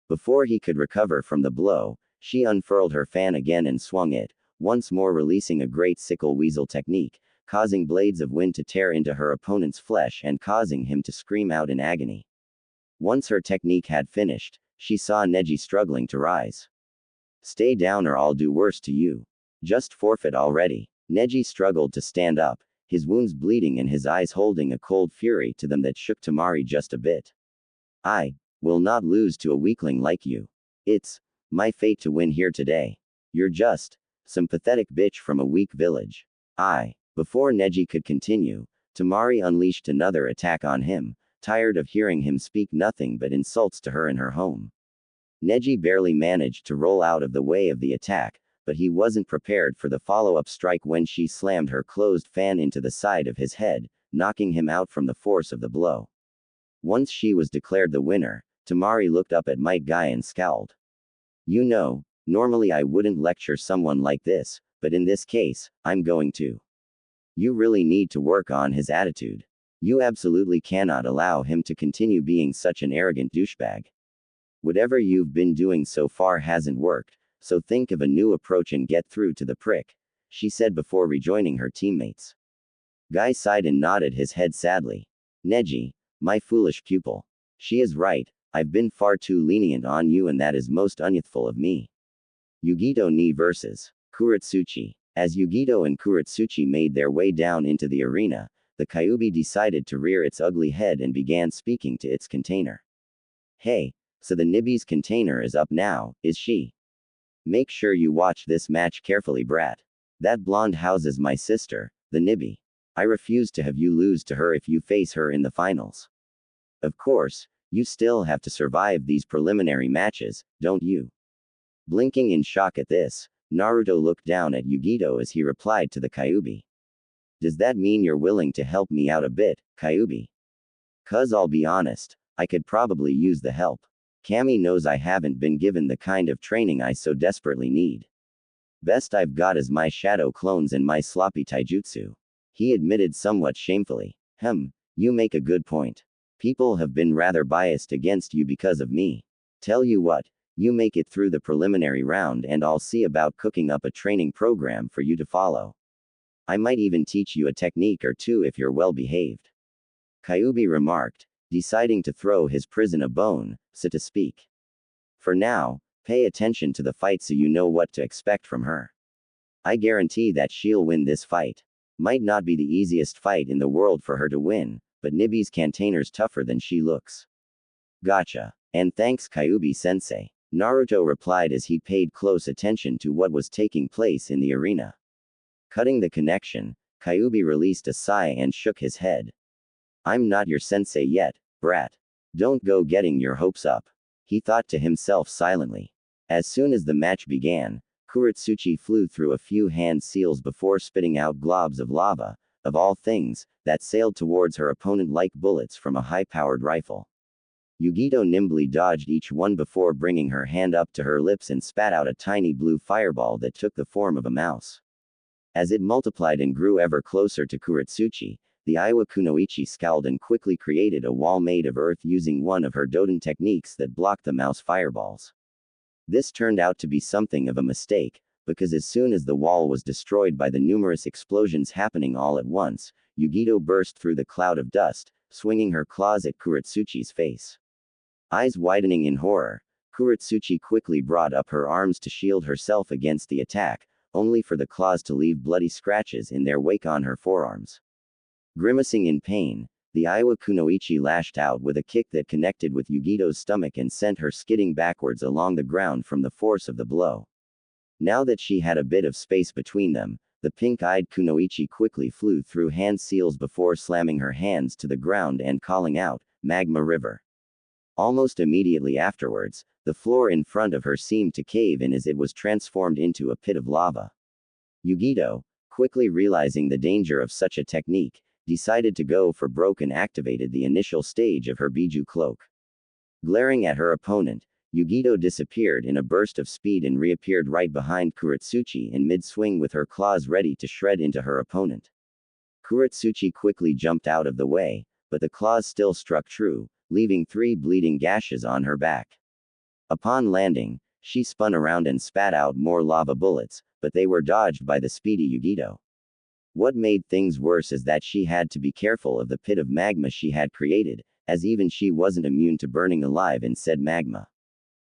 Speaker 1: Before he could recover from the blow, she unfurled her fan again and swung it, once more releasing a great sickle weasel technique, causing blades of wind to tear into her opponent's flesh and causing him to scream out in agony. Once her technique had finished, she saw Neji struggling to rise. Stay down or I'll do worse to you. Just forfeit already. Neji struggled to stand up, his wounds bleeding and his eyes holding a cold fury to them that shook Temari just a bit. I will not lose to a weakling like you. It's my fate to win here today. You're just some pathetic bitch from a weak village. Before Neji could continue, Temari unleashed another attack on him, tired of hearing him speak nothing but insults to her in her home. Neji barely managed to roll out of the way of the attack, but he wasn't prepared for the follow-up strike when she slammed her closed fan into the side of his head, knocking him out from the force of the blow. Once she was declared the winner, Tamari looked up at Might Guy and scowled. You know, normally I wouldn't lecture someone like this, but in this case, I'm going to. You really need to work on his attitude. You absolutely cannot allow him to continue being such an arrogant douchebag. Whatever you've been doing so far hasn't worked, so think of a new approach and get through to the prick, she said before rejoining her teammates. Guy sighed and nodded his head sadly. Neji, my foolish pupil. She is right, I've been far too lenient on you and that is most unyouthful of me. Yugito ni vs. Kuretsuchi. As Yugito and Kuretsuchi made their way down into the arena, the Kyuubi decided to rear its ugly head and began speaking to its container. Hey, so the Nibby's container is up now, is she? Make sure you watch this match carefully, brat. That blonde houses my sister, the Nibby. I refuse to have you lose to her if you face her in the finals. Of course, you still have to survive these preliminary matches, don't you? Blinking in shock at this, Naruto looked down at Yugito as he replied to the Kyuubi. Does that mean you're willing to help me out a bit, Kyuubi? 'Cause I'll be honest, I could probably use the help. Kami knows I haven't been given the kind of training I so desperately need. Best I've got is my shadow clones and my sloppy taijutsu. He admitted somewhat shamefully. You make a good point. People have been rather biased against you because of me. Tell you what, you make it through the preliminary round and I'll see about cooking up a training program for you to follow. I might even teach you a technique or two if you're well behaved. Kyuubi remarked, deciding to throw his prison a bone, so to speak. For now, pay attention to the fight so you know what to expect from her. I guarantee that she'll win this fight. Might not be the easiest fight in the world for her to win, but Nibby's container's tougher than she looks. Gotcha. And thanks Kyuubi-sensei, Naruto replied as he paid close attention to what was taking place in the arena. Cutting the connection, Kyuubi released a sigh and shook his head. I'm not your sensei yet, brat. Don't go getting your hopes up. He thought to himself silently. As soon as the match began, Kuretsuchi flew through a few hand seals before spitting out globs of lava, of all things, that sailed towards her opponent like bullets from a high-powered rifle. Yugito nimbly dodged each one before bringing her hand up to her lips and spat out a tiny blue fireball that took the form of a mouse. As it multiplied and grew ever closer to Kuretsuchi, the Iwa Kunoichi scowled and quickly created a wall made of earth using one of her Doden techniques that blocked the mouse fireballs. This turned out to be something of a mistake, because as soon as the wall was destroyed by the numerous explosions happening all at once, Yugito burst through the cloud of dust, swinging her claws at Kuretsuchi's face. Eyes widening in horror, Kuretsuchi quickly brought up her arms to shield herself against the attack, only for the claws to leave bloody scratches in their wake on her forearms. Grimacing in pain, the Iwa Kunoichi lashed out with a kick that connected with Yugito's stomach and sent her skidding backwards along the ground from the force of the blow. Now that she had a bit of space between them, the pink-eyed Kunoichi quickly flew through hand seals before slamming her hands to the ground and calling out, "Magma River." Almost immediately afterwards, the floor in front of her seemed to cave in as it was transformed into a pit of lava. Yugito, quickly realizing the danger of such a technique, decided to go for broke and activated the initial stage of her Biju cloak. Glaring at her opponent, Yugito disappeared in a burst of speed and reappeared right behind Kuretsuchi in mid-swing with her claws ready to shred into her opponent. Kuretsuchi quickly jumped out of the way, but the claws still struck true, leaving 3 bleeding gashes on her back. Upon landing, she spun around and spat out more lava bullets, but they were dodged by the speedy Yugito. What made things worse is that she had to be careful of the pit of magma she had created, as even she wasn't immune to burning alive in said magma.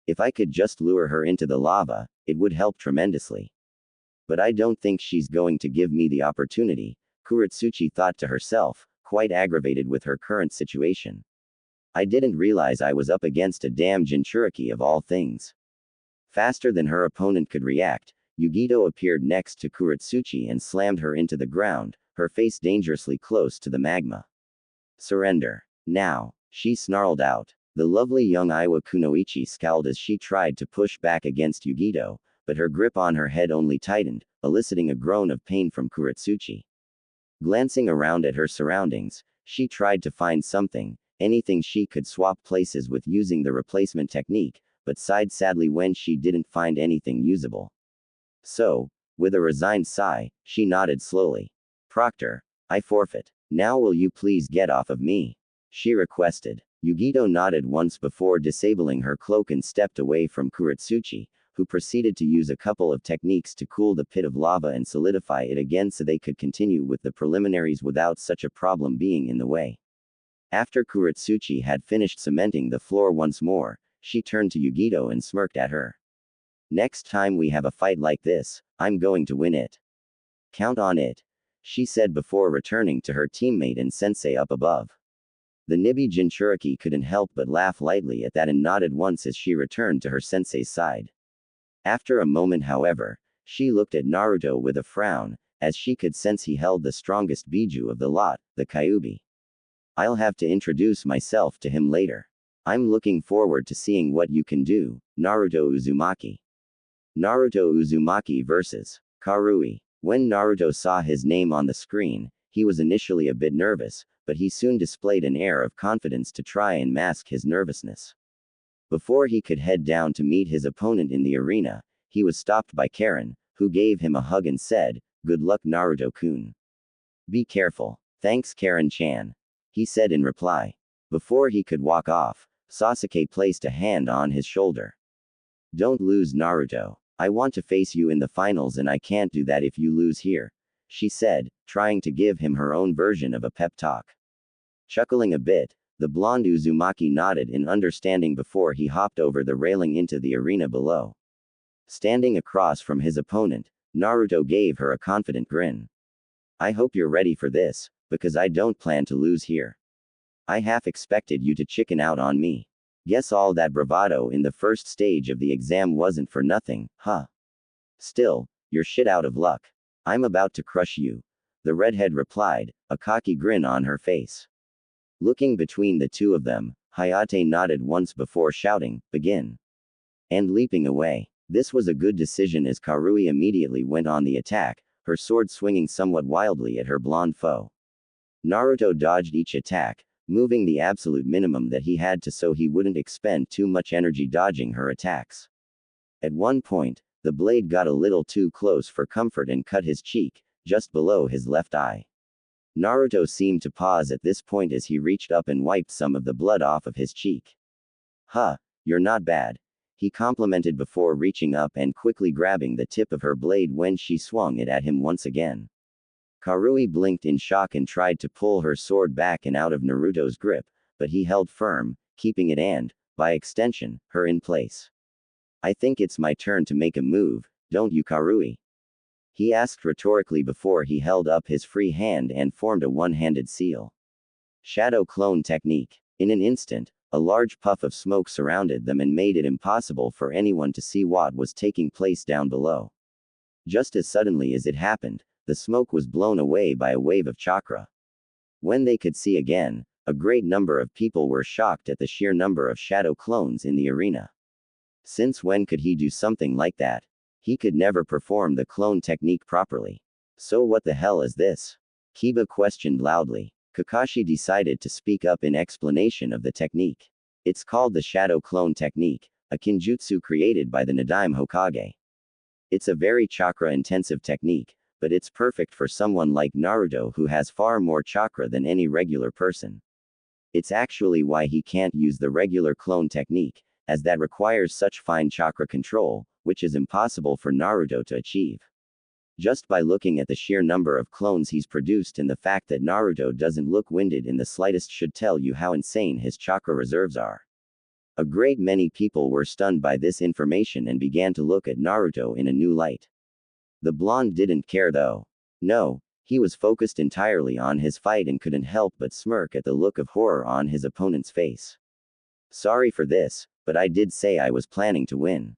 Speaker 1: If I could just lure her into the lava, it would help tremendously. But I don't think she's going to give me the opportunity, Kuretsuchi thought to herself, quite aggravated with her current situation. I didn't realize I was up against a damn Jinchuriki of all things. Faster than her opponent could react, Yugito appeared next to Kuretsuchi and slammed her into the ground, her face dangerously close to the magma. Surrender. Now, she snarled out. The lovely young Iwa Kunoichi scowled as she tried to push back against Yugito, but her grip on her head only tightened, eliciting a groan of pain from Kuretsuchi. Glancing around at her surroundings, she tried to find something, anything she could swap places with using the replacement technique, but sighed sadly when she didn't find anything usable. So, with a resigned sigh, she nodded slowly. Proctor, I forfeit. Now will you please get off of me? She requested. Yugito nodded once before disabling her cloak and stepped away from Kuretsuchi, who proceeded to use a couple of techniques to cool the pit of lava and solidify it again so they could continue with the preliminaries without such a problem being in the way. After Kuretsuchi had finished cementing the floor once more, she turned to Yugito and smirked at her. Next time we have a fight like this, I'm going to win it. Count on it, she said before returning to her teammate and sensei up above. The Nibi Jinchuriki couldn't help but laugh lightly at that and nodded once as she returned to her sensei's side. After a moment, however, she looked at Naruto with a frown, as she could sense he held the strongest biju of the lot, the Kyuubi. I'll have to introduce myself to him later. I'm looking forward to seeing what you can do, Naruto Uzumaki. Naruto Uzumaki vs. Karui. When Naruto saw his name on the screen, he was initially a bit nervous, but he soon displayed an air of confidence to try and mask his nervousness. Before he could head down to meet his opponent in the arena, he was stopped by Karin, who gave him a hug and said, "Good luck, Naruto-kun. Be careful." "Thanks, Karin-chan," he said in reply. Before he could walk off, Sasuke placed a hand on his shoulder. "Don't lose, Naruto. I want to face you in the finals and I can't do that if you lose here," she said, trying to give him her own version of a pep talk. Chuckling a bit, the blonde Uzumaki nodded in understanding before he hopped over the railing into the arena below. Standing across from his opponent, Naruto gave her a confident grin. "I hope you're ready for this, because I don't plan to lose here. I half expected you to chicken out on me. Guess all that bravado in the first stage of the exam wasn't for nothing, huh? Still, you're shit out of luck. I'm about to crush you," the redhead replied, a cocky grin on her face. Looking between the two of them, Hayate nodded once before shouting, "Begin," and leaping away. This was a good decision as Karui immediately went on the attack, her sword swinging somewhat wildly at her blonde foe. Naruto dodged each attack, moving the absolute minimum that he had to so he wouldn't expend too much energy dodging her attacks. At one point, the blade got a little too close for comfort and cut his cheek, just below his left eye. Naruto seemed to pause at this point as he reached up and wiped some of the blood off of his cheek. "Huh, you're not bad," he complimented before reaching up and quickly grabbing the tip of her blade when she swung it at him once again. Karui blinked in shock and tried to pull her sword back and out of Naruto's grip, but he held firm, keeping it and, by extension, her in place. "I think it's my turn to make a move, don't you, Karui?" he asked rhetorically before he held up his free hand and formed a one-handed seal. Shadow clone technique. In an instant, a large puff of smoke surrounded them and made it impossible for anyone to see what was taking place down below. Just as suddenly as it happened, the smoke was blown away by a wave of chakra. When they could see again, a great number of people were shocked at the sheer number of shadow clones in the arena. Since when could he do something like that? He could never perform the clone technique properly. "So what the hell is this?" Kiba questioned loudly. Kakashi decided to speak up in explanation of the technique. "It's called the shadow clone technique, a kinjutsu created by the Nadaime Hokage. It's a very chakra-intensive technique, but it's perfect for someone like Naruto who has far more chakra than any regular person. It's actually why he can't use the regular clone technique, as that requires such fine chakra control, which is impossible for Naruto to achieve. Just by looking at the sheer number of clones he's produced and the fact that Naruto doesn't look winded in the slightest should tell you how insane his chakra reserves are." A great many people were stunned by this information and began to look at Naruto in a new light. The blonde didn't care though. No, he was focused entirely on his fight and couldn't help but smirk at the look of horror on his opponent's face. "Sorry for this, but I did say I was planning to win.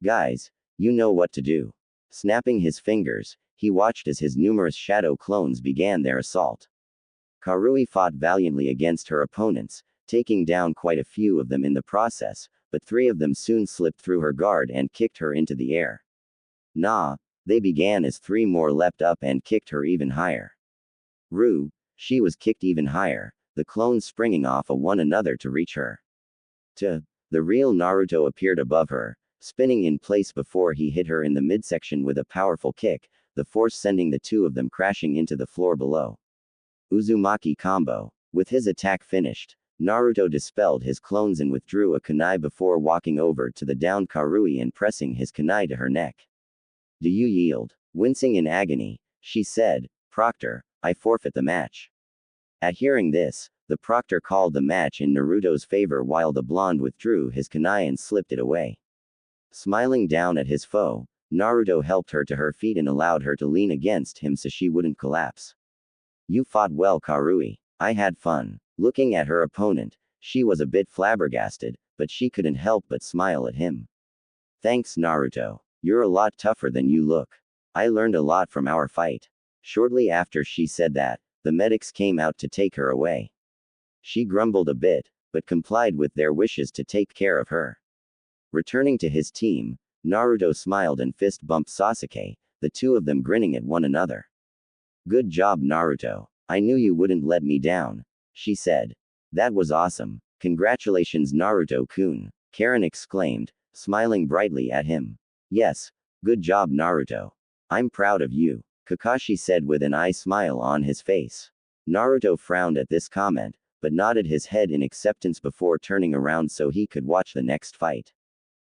Speaker 1: Guys, you know what to do." Snapping his fingers, he watched as his numerous shadow clones began their assault. Karui fought valiantly against her opponents, taking down quite a few of them in the process, but 3 of them soon slipped through her guard and kicked her into the air. Nah, they began as 3 more leapt up and kicked her even higher. Rue, she was kicked even higher, the clones springing off of one another to reach her. The real Naruto appeared above her, spinning in place before he hit her in the midsection with a powerful kick, the force sending the two of them crashing into the floor below. Uzumaki combo. With his attack finished, Naruto dispelled his clones and withdrew a kunai before walking over to the downed Karui and pressing his kunai to her neck. Do you yield? Wincing in agony, she said, Proctor, I forfeit the match. At hearing this, the proctor called the match in Naruto's favor while the blonde withdrew his kunai and slipped it away. Smiling down at his foe, Naruto helped her to her feet and allowed her to lean against him so she wouldn't collapse. You fought well, Karui. I had fun. Looking at her opponent, she was a bit flabbergasted, but she couldn't help but smile at him. Thanks, Naruto. You're a lot tougher than you look. I learned a lot from our fight. Shortly after she said that, the medics came out to take her away. She grumbled a bit, but complied with their wishes to take care of her. Returning to his team, Naruto smiled and fist bumped Sasuke, the two of them grinning at one another. Good job, Naruto. I knew you wouldn't let me down, she said. That was awesome. Congratulations, Naruto-kun, Karin exclaimed, smiling brightly at him. Yes, good job, Naruto. I'm proud of you, Kakashi said with an eye smile on his face. Naruto frowned at this comment, but nodded his head in acceptance before turning around so he could watch the next fight.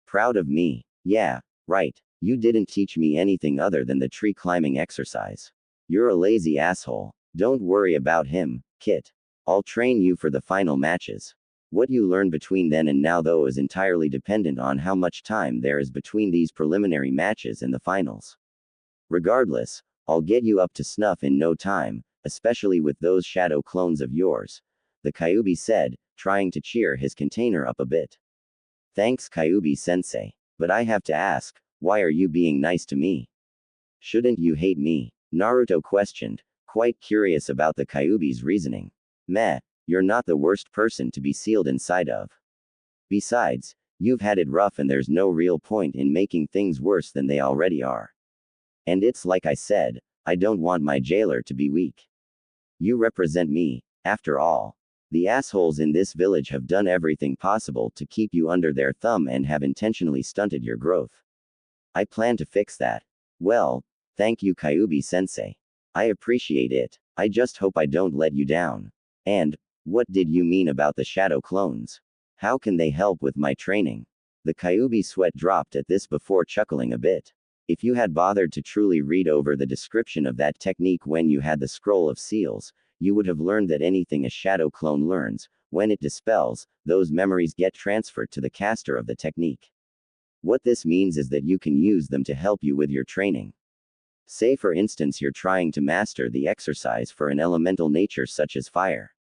Speaker 1: Proud of me? Yeah, right. You didn't teach me anything other than the tree climbing exercise. You're a lazy asshole. Don't worry about him, Kit. I'll train you for the final matches. What you learn between then and now though is entirely dependent on how much time there is between these preliminary matches and the finals. Regardless, I'll get you up to snuff in no time, especially with those shadow clones of yours, the Kyuubi said, trying to cheer his container up a bit. Thanks, Kyuubi-sensei. But I have to ask, why are you being nice to me? Shouldn't you hate me? Naruto questioned, quite curious about the Kyuubi's reasoning. Meh, you're not the worst person to be sealed inside of. Besides, you've had it rough and there's no real point in making things worse than they already are. And it's like I said, I don't want my jailer to be weak. You represent me, after all. The assholes in this village have done everything possible to keep you under their thumb and have intentionally stunted your growth. I plan to fix that. Well, thank you, Kyuubi-sensei. I appreciate it. I just hope I don't let you down. And, what did you mean about the shadow clones? How can they help with my training? The Kyuubi sweat dropped at this before chuckling a bit. If you had bothered to truly read over the description of that technique when you had the scroll of seals, you would have learned that anything a shadow clone learns, when it dispels, those memories get transferred to the caster of the technique. What this means is that you can use them to help you with your training. Say for instance you're trying to master the exercise for an elemental nature such as fire.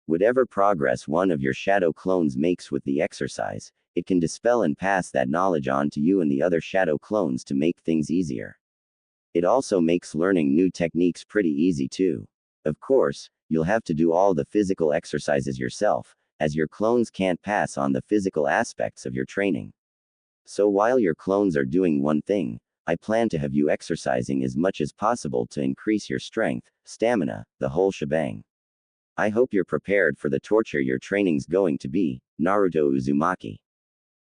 Speaker 1: Whatever progress one of your shadow clones makes with the exercise, it can dispel and pass that knowledge on to you and the other shadow clones to make things easier. It also makes learning new techniques pretty easy too. Of course, you'll have to do all the physical exercises yourself, as your clones can't pass on the physical aspects of your training. So while your clones are doing one thing, I plan to have you exercising as much as possible to increase your strength, stamina, the whole shebang. I hope you're prepared for the torture your training's going to be, Naruto Uzumaki.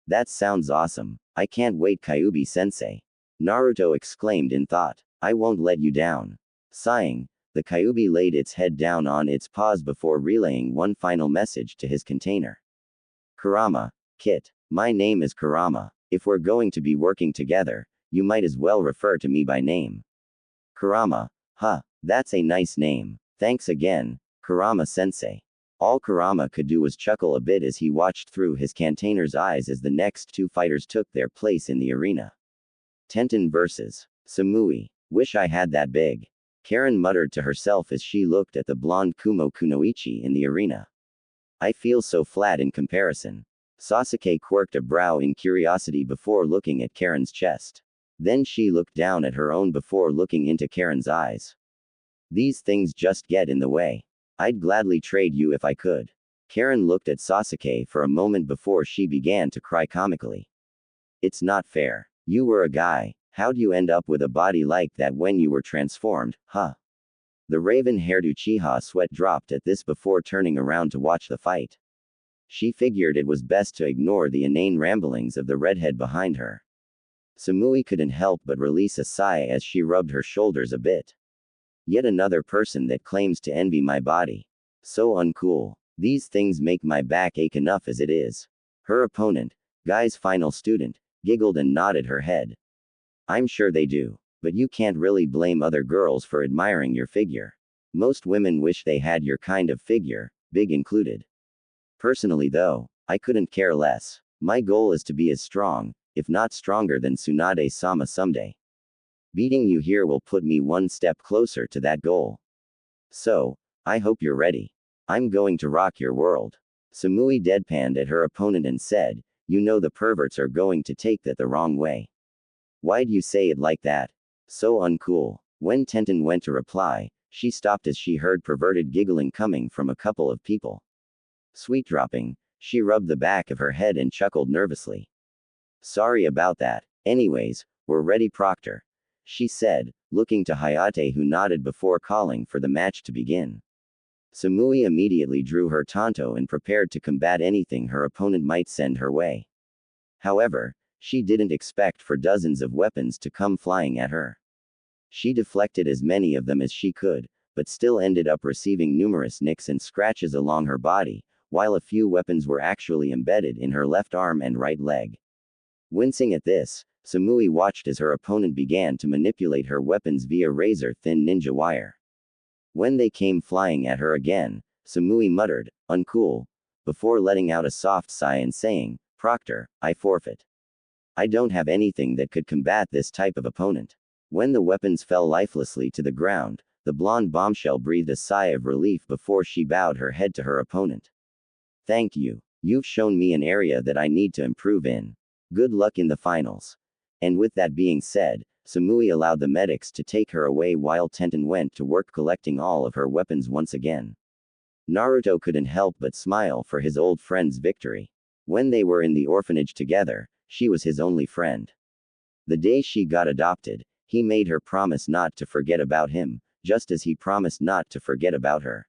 Speaker 1: That sounds awesome. I can't wait, Kyuubi-sensei. Naruto exclaimed in thought. I won't let you down. Sighing, the Kyuubi laid its head down on its paws before relaying one final message to his container. Kurama, Kit. My name is Kurama. If we're going to be working together, you might as well refer to me by name. Kurama. Huh, that's a nice name. Thanks again, Kurama-sensei. All Kurama could do was chuckle a bit as he watched through his container's eyes as the next two fighters took their place in the arena. Tenten vs. Samui. Wish I had that big. Karin muttered to herself as she looked at the blonde Kumo Kunoichi in the arena. I feel so flat in comparison. Sasuke quirked a brow in curiosity before looking at Karin's chest. Then she looked down at her own before looking into Karin's eyes. These things just get in the way. I'd gladly trade you if I could. Karin looked at Sasuke for a moment before she began to cry comically. It's not fair. You were a guy. How'd you end up with a body like that when you were transformed, huh? The raven-haired Uchiha sweat dropped at this before turning around to watch the fight. She figured it was best to ignore the inane ramblings of the redhead behind her. Samui couldn't help but release a sigh as she rubbed her shoulders a bit. Yet another person that claims to envy my body. So uncool. These things make my back ache enough as it is. Her opponent, Guy's final student, giggled and nodded her head. I'm sure they do. But you can't really blame other girls for admiring your figure. Most women wish they had your kind of figure, big included. Personally though, I couldn't care less. My goal is to be as strong, if not stronger than Tsunade-sama someday. Beating you here will put me one step closer to that goal. So, I hope you're ready. I'm going to rock your world. Samui deadpanned at her opponent and said, you know the perverts are going to take that the wrong way. Why'd you say it like that? So uncool. When Tenten went to reply, she stopped as she heard perverted giggling coming from a couple of people. Sweet dropping, she rubbed the back of her head and chuckled nervously. Sorry about that. Anyways, we're ready, Proctor, she said, looking to Hayate, who nodded before calling for the match to begin. Samui immediately drew her tanto and prepared to combat anything her opponent might send her way. However, she didn't expect for dozens of weapons to come flying at her. She deflected as many of them as she could, but still ended up receiving numerous nicks and scratches along her body, while a few weapons were actually embedded in her left arm and right leg. Wincing at this, Samui watched as her opponent began to manipulate her weapons via razor-thin ninja wire. When they came flying at her again, Samui muttered, uncool, before letting out a soft sigh and saying, Proctor, I forfeit. I don't have anything that could combat this type of opponent. When the weapons fell lifelessly to the ground, the blonde bombshell breathed a sigh of relief before she bowed her head to her opponent. Thank you. You've shown me an area that I need to improve in. Good luck in the finals. And with that being said, Samui allowed the medics to take her away while Tenten went to work collecting all of her weapons once again. Naruto couldn't help but smile for his old friend's victory. When they were in the orphanage together, she was his only friend. The day she got adopted, he made her promise not to forget about him, just as he promised not to forget about her.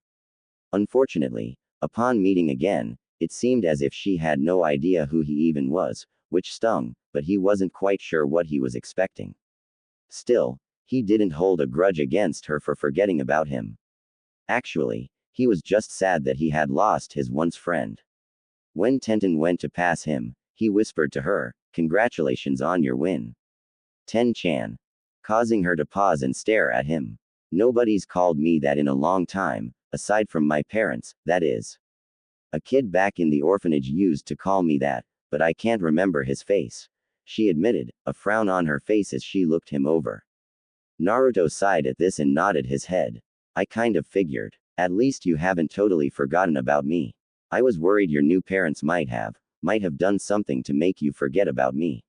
Speaker 1: Unfortunately, upon meeting again, it seemed as if she had no idea who he even was, which stung, but he wasn't quite sure what he was expecting. Still, he didn't hold a grudge against her for forgetting about him. Actually, he was just sad that he had lost his once friend. When Tenten went to pass him, he whispered to her, congratulations on your win. Ten-chan. Causing her to pause and stare at him. Nobody's called me that in a long time, aside from my parents, that is. A kid back in the orphanage used to call me that, but I can't remember his face, she admitted, a frown on her face as she looked him over. Naruto sighed at this and nodded his head. I kind of figured. At least you haven't totally forgotten about me. I was worried your new parents might have done something to make you forget about me.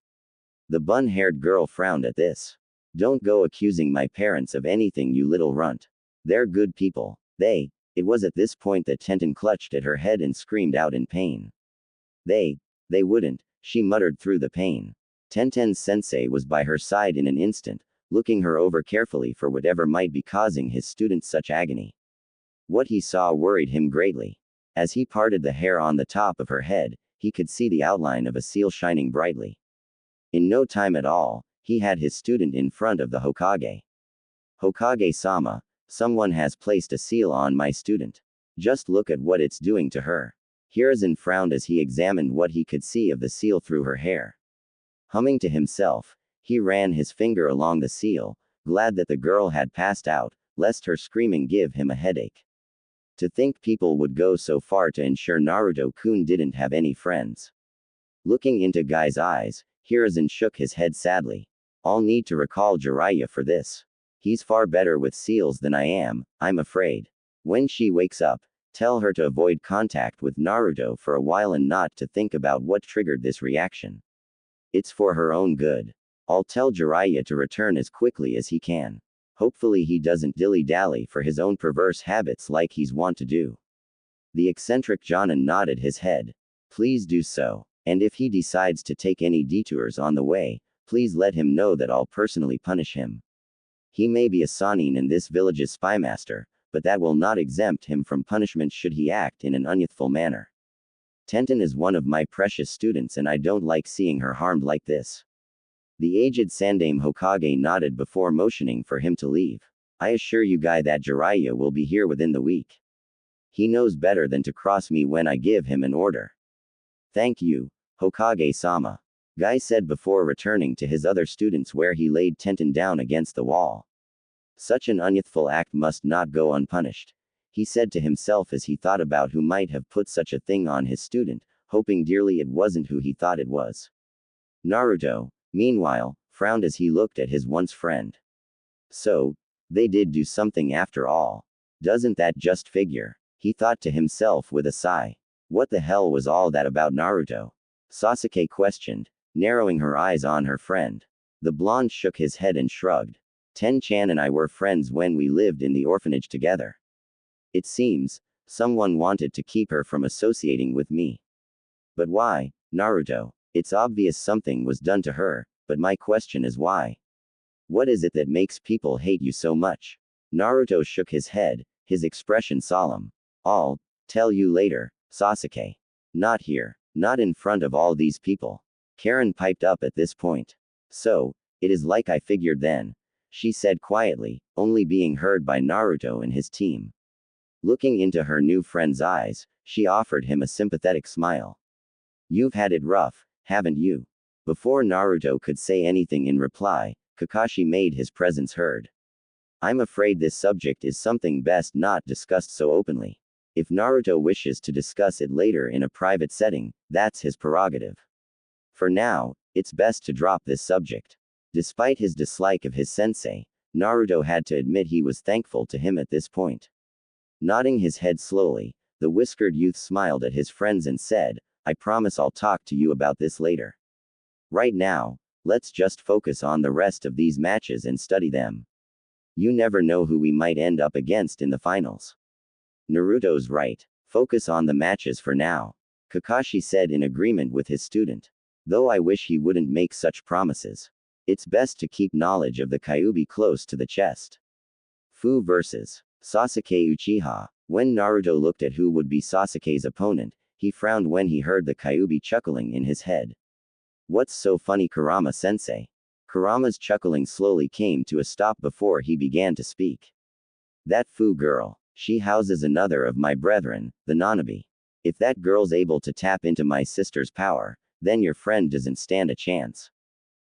Speaker 1: The bun-haired girl frowned at this. Don't go accusing my parents of anything, you little runt. They're good people. It was at this point that Tenten clutched at her head and screamed out in pain. They wouldn't, she muttered through the pain. Tenten's sensei was by her side in an instant, looking her over carefully for whatever might be causing his student such agony. What he saw worried him greatly. As he parted the hair on the top of her head, he could see the outline of a seal shining brightly. In no time at all, he had his student in front of the Hokage. Hokage-sama, someone has placed a seal on my student. Just look at what it's doing to her. Hiruzen frowned as he examined what he could see of the seal through her hair. Humming to himself, he ran his finger along the seal, glad that the girl had passed out, lest her screaming give him a headache. To think people would go so far to ensure Naruto-kun didn't have any friends. Looking into Guy's eyes, Hiruzen shook his head sadly. I'll need to recall Jiraiya for this. He's far better with seals than I am, I'm afraid. When she wakes up, tell her to avoid contact with Naruto for a while and not to think about what triggered this reaction. It's for her own good. I'll tell Jiraiya to return as quickly as he can. Hopefully he doesn't dilly-dally for his own perverse habits like he's wont to do. The eccentric Jonin nodded his head. Please do so. And if he decides to take any detours on the way, Please let him know that I'll personally punish him. He may be a Sanin and this village's spymaster, but that will not exempt him from punishment should he act in an unyouthful manner. Tenten is one of my precious students and I don't like seeing her harmed like this. The aged Sandaime Hokage nodded before motioning for him to leave. I assure you guy that Jiraiya will be here within the week. He knows better than to cross me when I give him an order. Thank you, Hokage-sama. Guy said before returning to his other students where he laid Tenten down against the wall. Such an unyouthful act must not go unpunished, he said to himself as he thought about who might have put such a thing on his student, hoping dearly it wasn't who he thought it was. Naruto, meanwhile, frowned as he looked at his once friend. So, they did do something after all. Doesn't that just figure? He thought to himself with a sigh. What the hell was all that about Naruto? Sasuke questioned, narrowing her eyes on her friend. The blonde shook his head and shrugged. Ten-chan and I were friends when we lived in the orphanage together. It seems, someone wanted to keep her from associating with me. But why, Naruto? It's obvious something was done to her, but my question is why? What is it that makes people hate you so much? Naruto shook his head, his expression solemn. I'll tell you later, Sasuke. Not here, not in front of all these people. Karin piped up at this point. So, it is like I figured then, she said quietly, only being heard by Naruto and his team. Looking into her new friend's eyes, she offered him a sympathetic smile. You've had it rough, haven't you? Before Naruto could say anything in reply, Kakashi made his presence heard. I'm afraid this subject is something best not discussed so openly. If Naruto wishes to discuss it later in a private setting, that's his prerogative. For now, it's best to drop this subject. Despite his dislike of his sensei, Naruto had to admit he was thankful to him at this point. Nodding his head slowly, the whiskered youth smiled at his friends and said, I promise I'll talk to you about this later. Right now, let's just focus on the rest of these matches and study them. You never know who we might end up against in the finals. Naruto's right. Focus on the matches for now. Kakashi said in agreement with his student. Though I wish he wouldn't make such promises. It's best to keep knowledge of the Kyuubi close to the chest. Fu vs. Sasuke Uchiha. When Naruto looked at who would be Sasuke's opponent, he frowned when he heard the Kyuubi chuckling in his head. What's so funny, Kurama-sensei? Kurama's chuckling slowly came to a stop before he began to speak. That Fu girl. She houses another of my brethren, the Nanabi. If that girl's able to tap into my sister's power, then your friend doesn't stand a chance.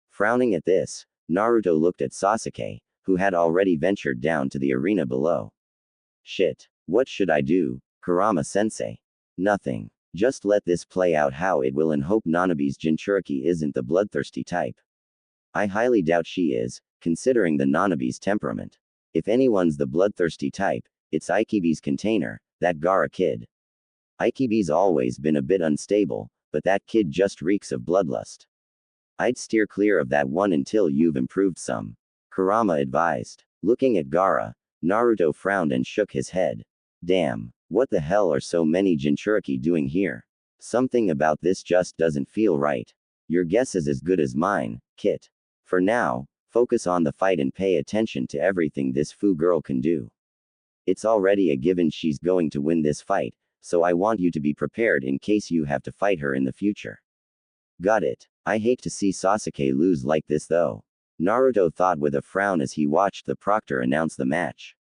Speaker 1: Frowning at this, Naruto looked at Sasuke, who had already ventured down to the arena below. Shit. What should I do, Kurama-sensei? Nothing. Just let this play out how it will and hope Nanabi's Jinchuriki isn't the bloodthirsty type. I highly doubt she is, considering the Nanabi's temperament. If anyone's the bloodthirsty type, it's Ikibi's container, that Gaara kid. Ikibi's always been a bit unstable, but that kid just reeks of bloodlust. I'd steer clear of that one until you've improved some. Kurama advised. Looking at Gaara, Naruto frowned and shook his head. Damn, what the hell are so many Jinchuriki doing here? Something about this just doesn't feel right. Your guess is as good as mine, Kit. For now, focus on the fight and pay attention to everything this Fu girl can do. It's already a given she's going to win this fight, so I want you to be prepared in case you have to fight her in the future. Got it. I hate to see Sasuke lose like this though. Naruto thought with a frown as he watched the proctor announce the match.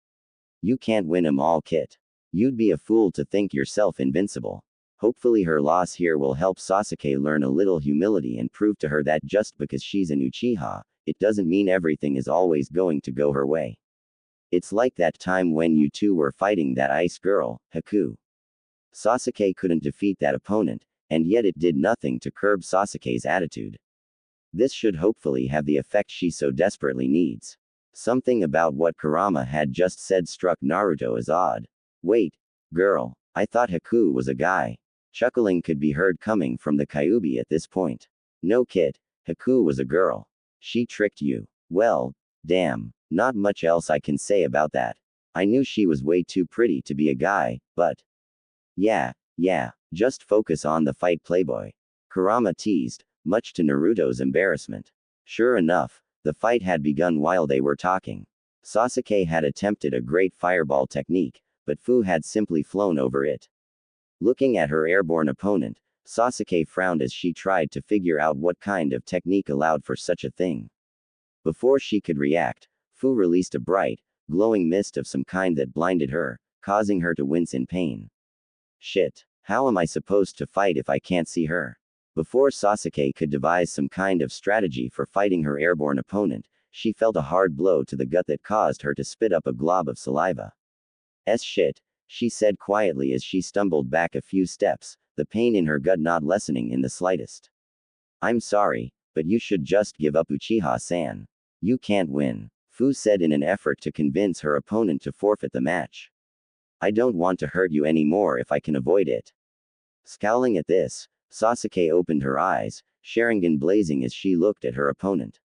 Speaker 1: You can't win 'em all, Kit. You'd be a fool to think yourself invincible. Hopefully her loss here will help Sasuke learn a little humility and prove to her that just because she's an Uchiha, it doesn't mean everything is always going to go her way. It's like that time when you two were fighting that ice girl, Haku. Sasuke couldn't defeat that opponent, and yet it did nothing to curb Sasuke's attitude. This should hopefully have the effect she so desperately needs. Something about what Kurama had just said struck Naruto as odd. Wait, girl, I thought Haku was a guy. Chuckling could be heard coming from the Kyuubi at this point. No kid, Haku was a girl. She tricked you. Well, damn, not much else I can say about that. I knew she was way too pretty to be a guy, but... Yeah, just focus on the fight, playboy. Kurama teased, much to Naruto's embarrassment. Sure enough, the fight had begun while they were talking. Sasuke had attempted a great fireball technique, but Fu had simply flown over it. Looking at her airborne opponent, Sasuke frowned as she tried to figure out what kind of technique allowed for such a thing. Before she could react, Fu released a bright, glowing mist of some kind that blinded her, causing her to wince in pain. Shit. How am I supposed to fight if I can't see her? Before Sasuke could devise some kind of strategy for fighting her airborne opponent, she felt a hard blow to the gut that caused her to spit up a glob of saliva. Shit, she said quietly as she stumbled back a few steps, the pain in her gut not lessening in the slightest. I'm sorry, but you should just give up, Uchiha-san. You can't win, Fu said in an effort to convince her opponent to forfeit the match. I don't want to hurt you anymore if I can avoid it. Scowling at this, Sasuke opened her eyes, Sharingan blazing as she looked at her opponent.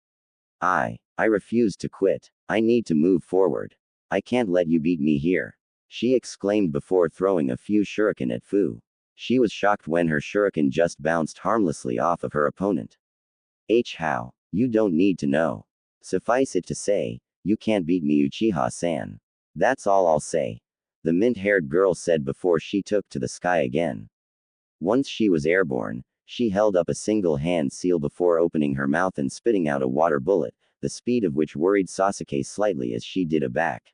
Speaker 1: I refuse to quit. I need to move forward. I can't let you beat me here, she exclaimed before throwing a few shuriken at Fu. She was shocked when her shuriken just bounced harmlessly off of her opponent. How? You don't need to know. Suffice it to say, you can't beat me, Uchiha-san. That's all I'll say, the mint-haired girl said before she took to the sky again. Once she was airborne, she held up a single hand seal before opening her mouth and spitting out a water bullet, the speed of which worried Sasuke slightly as she did a back.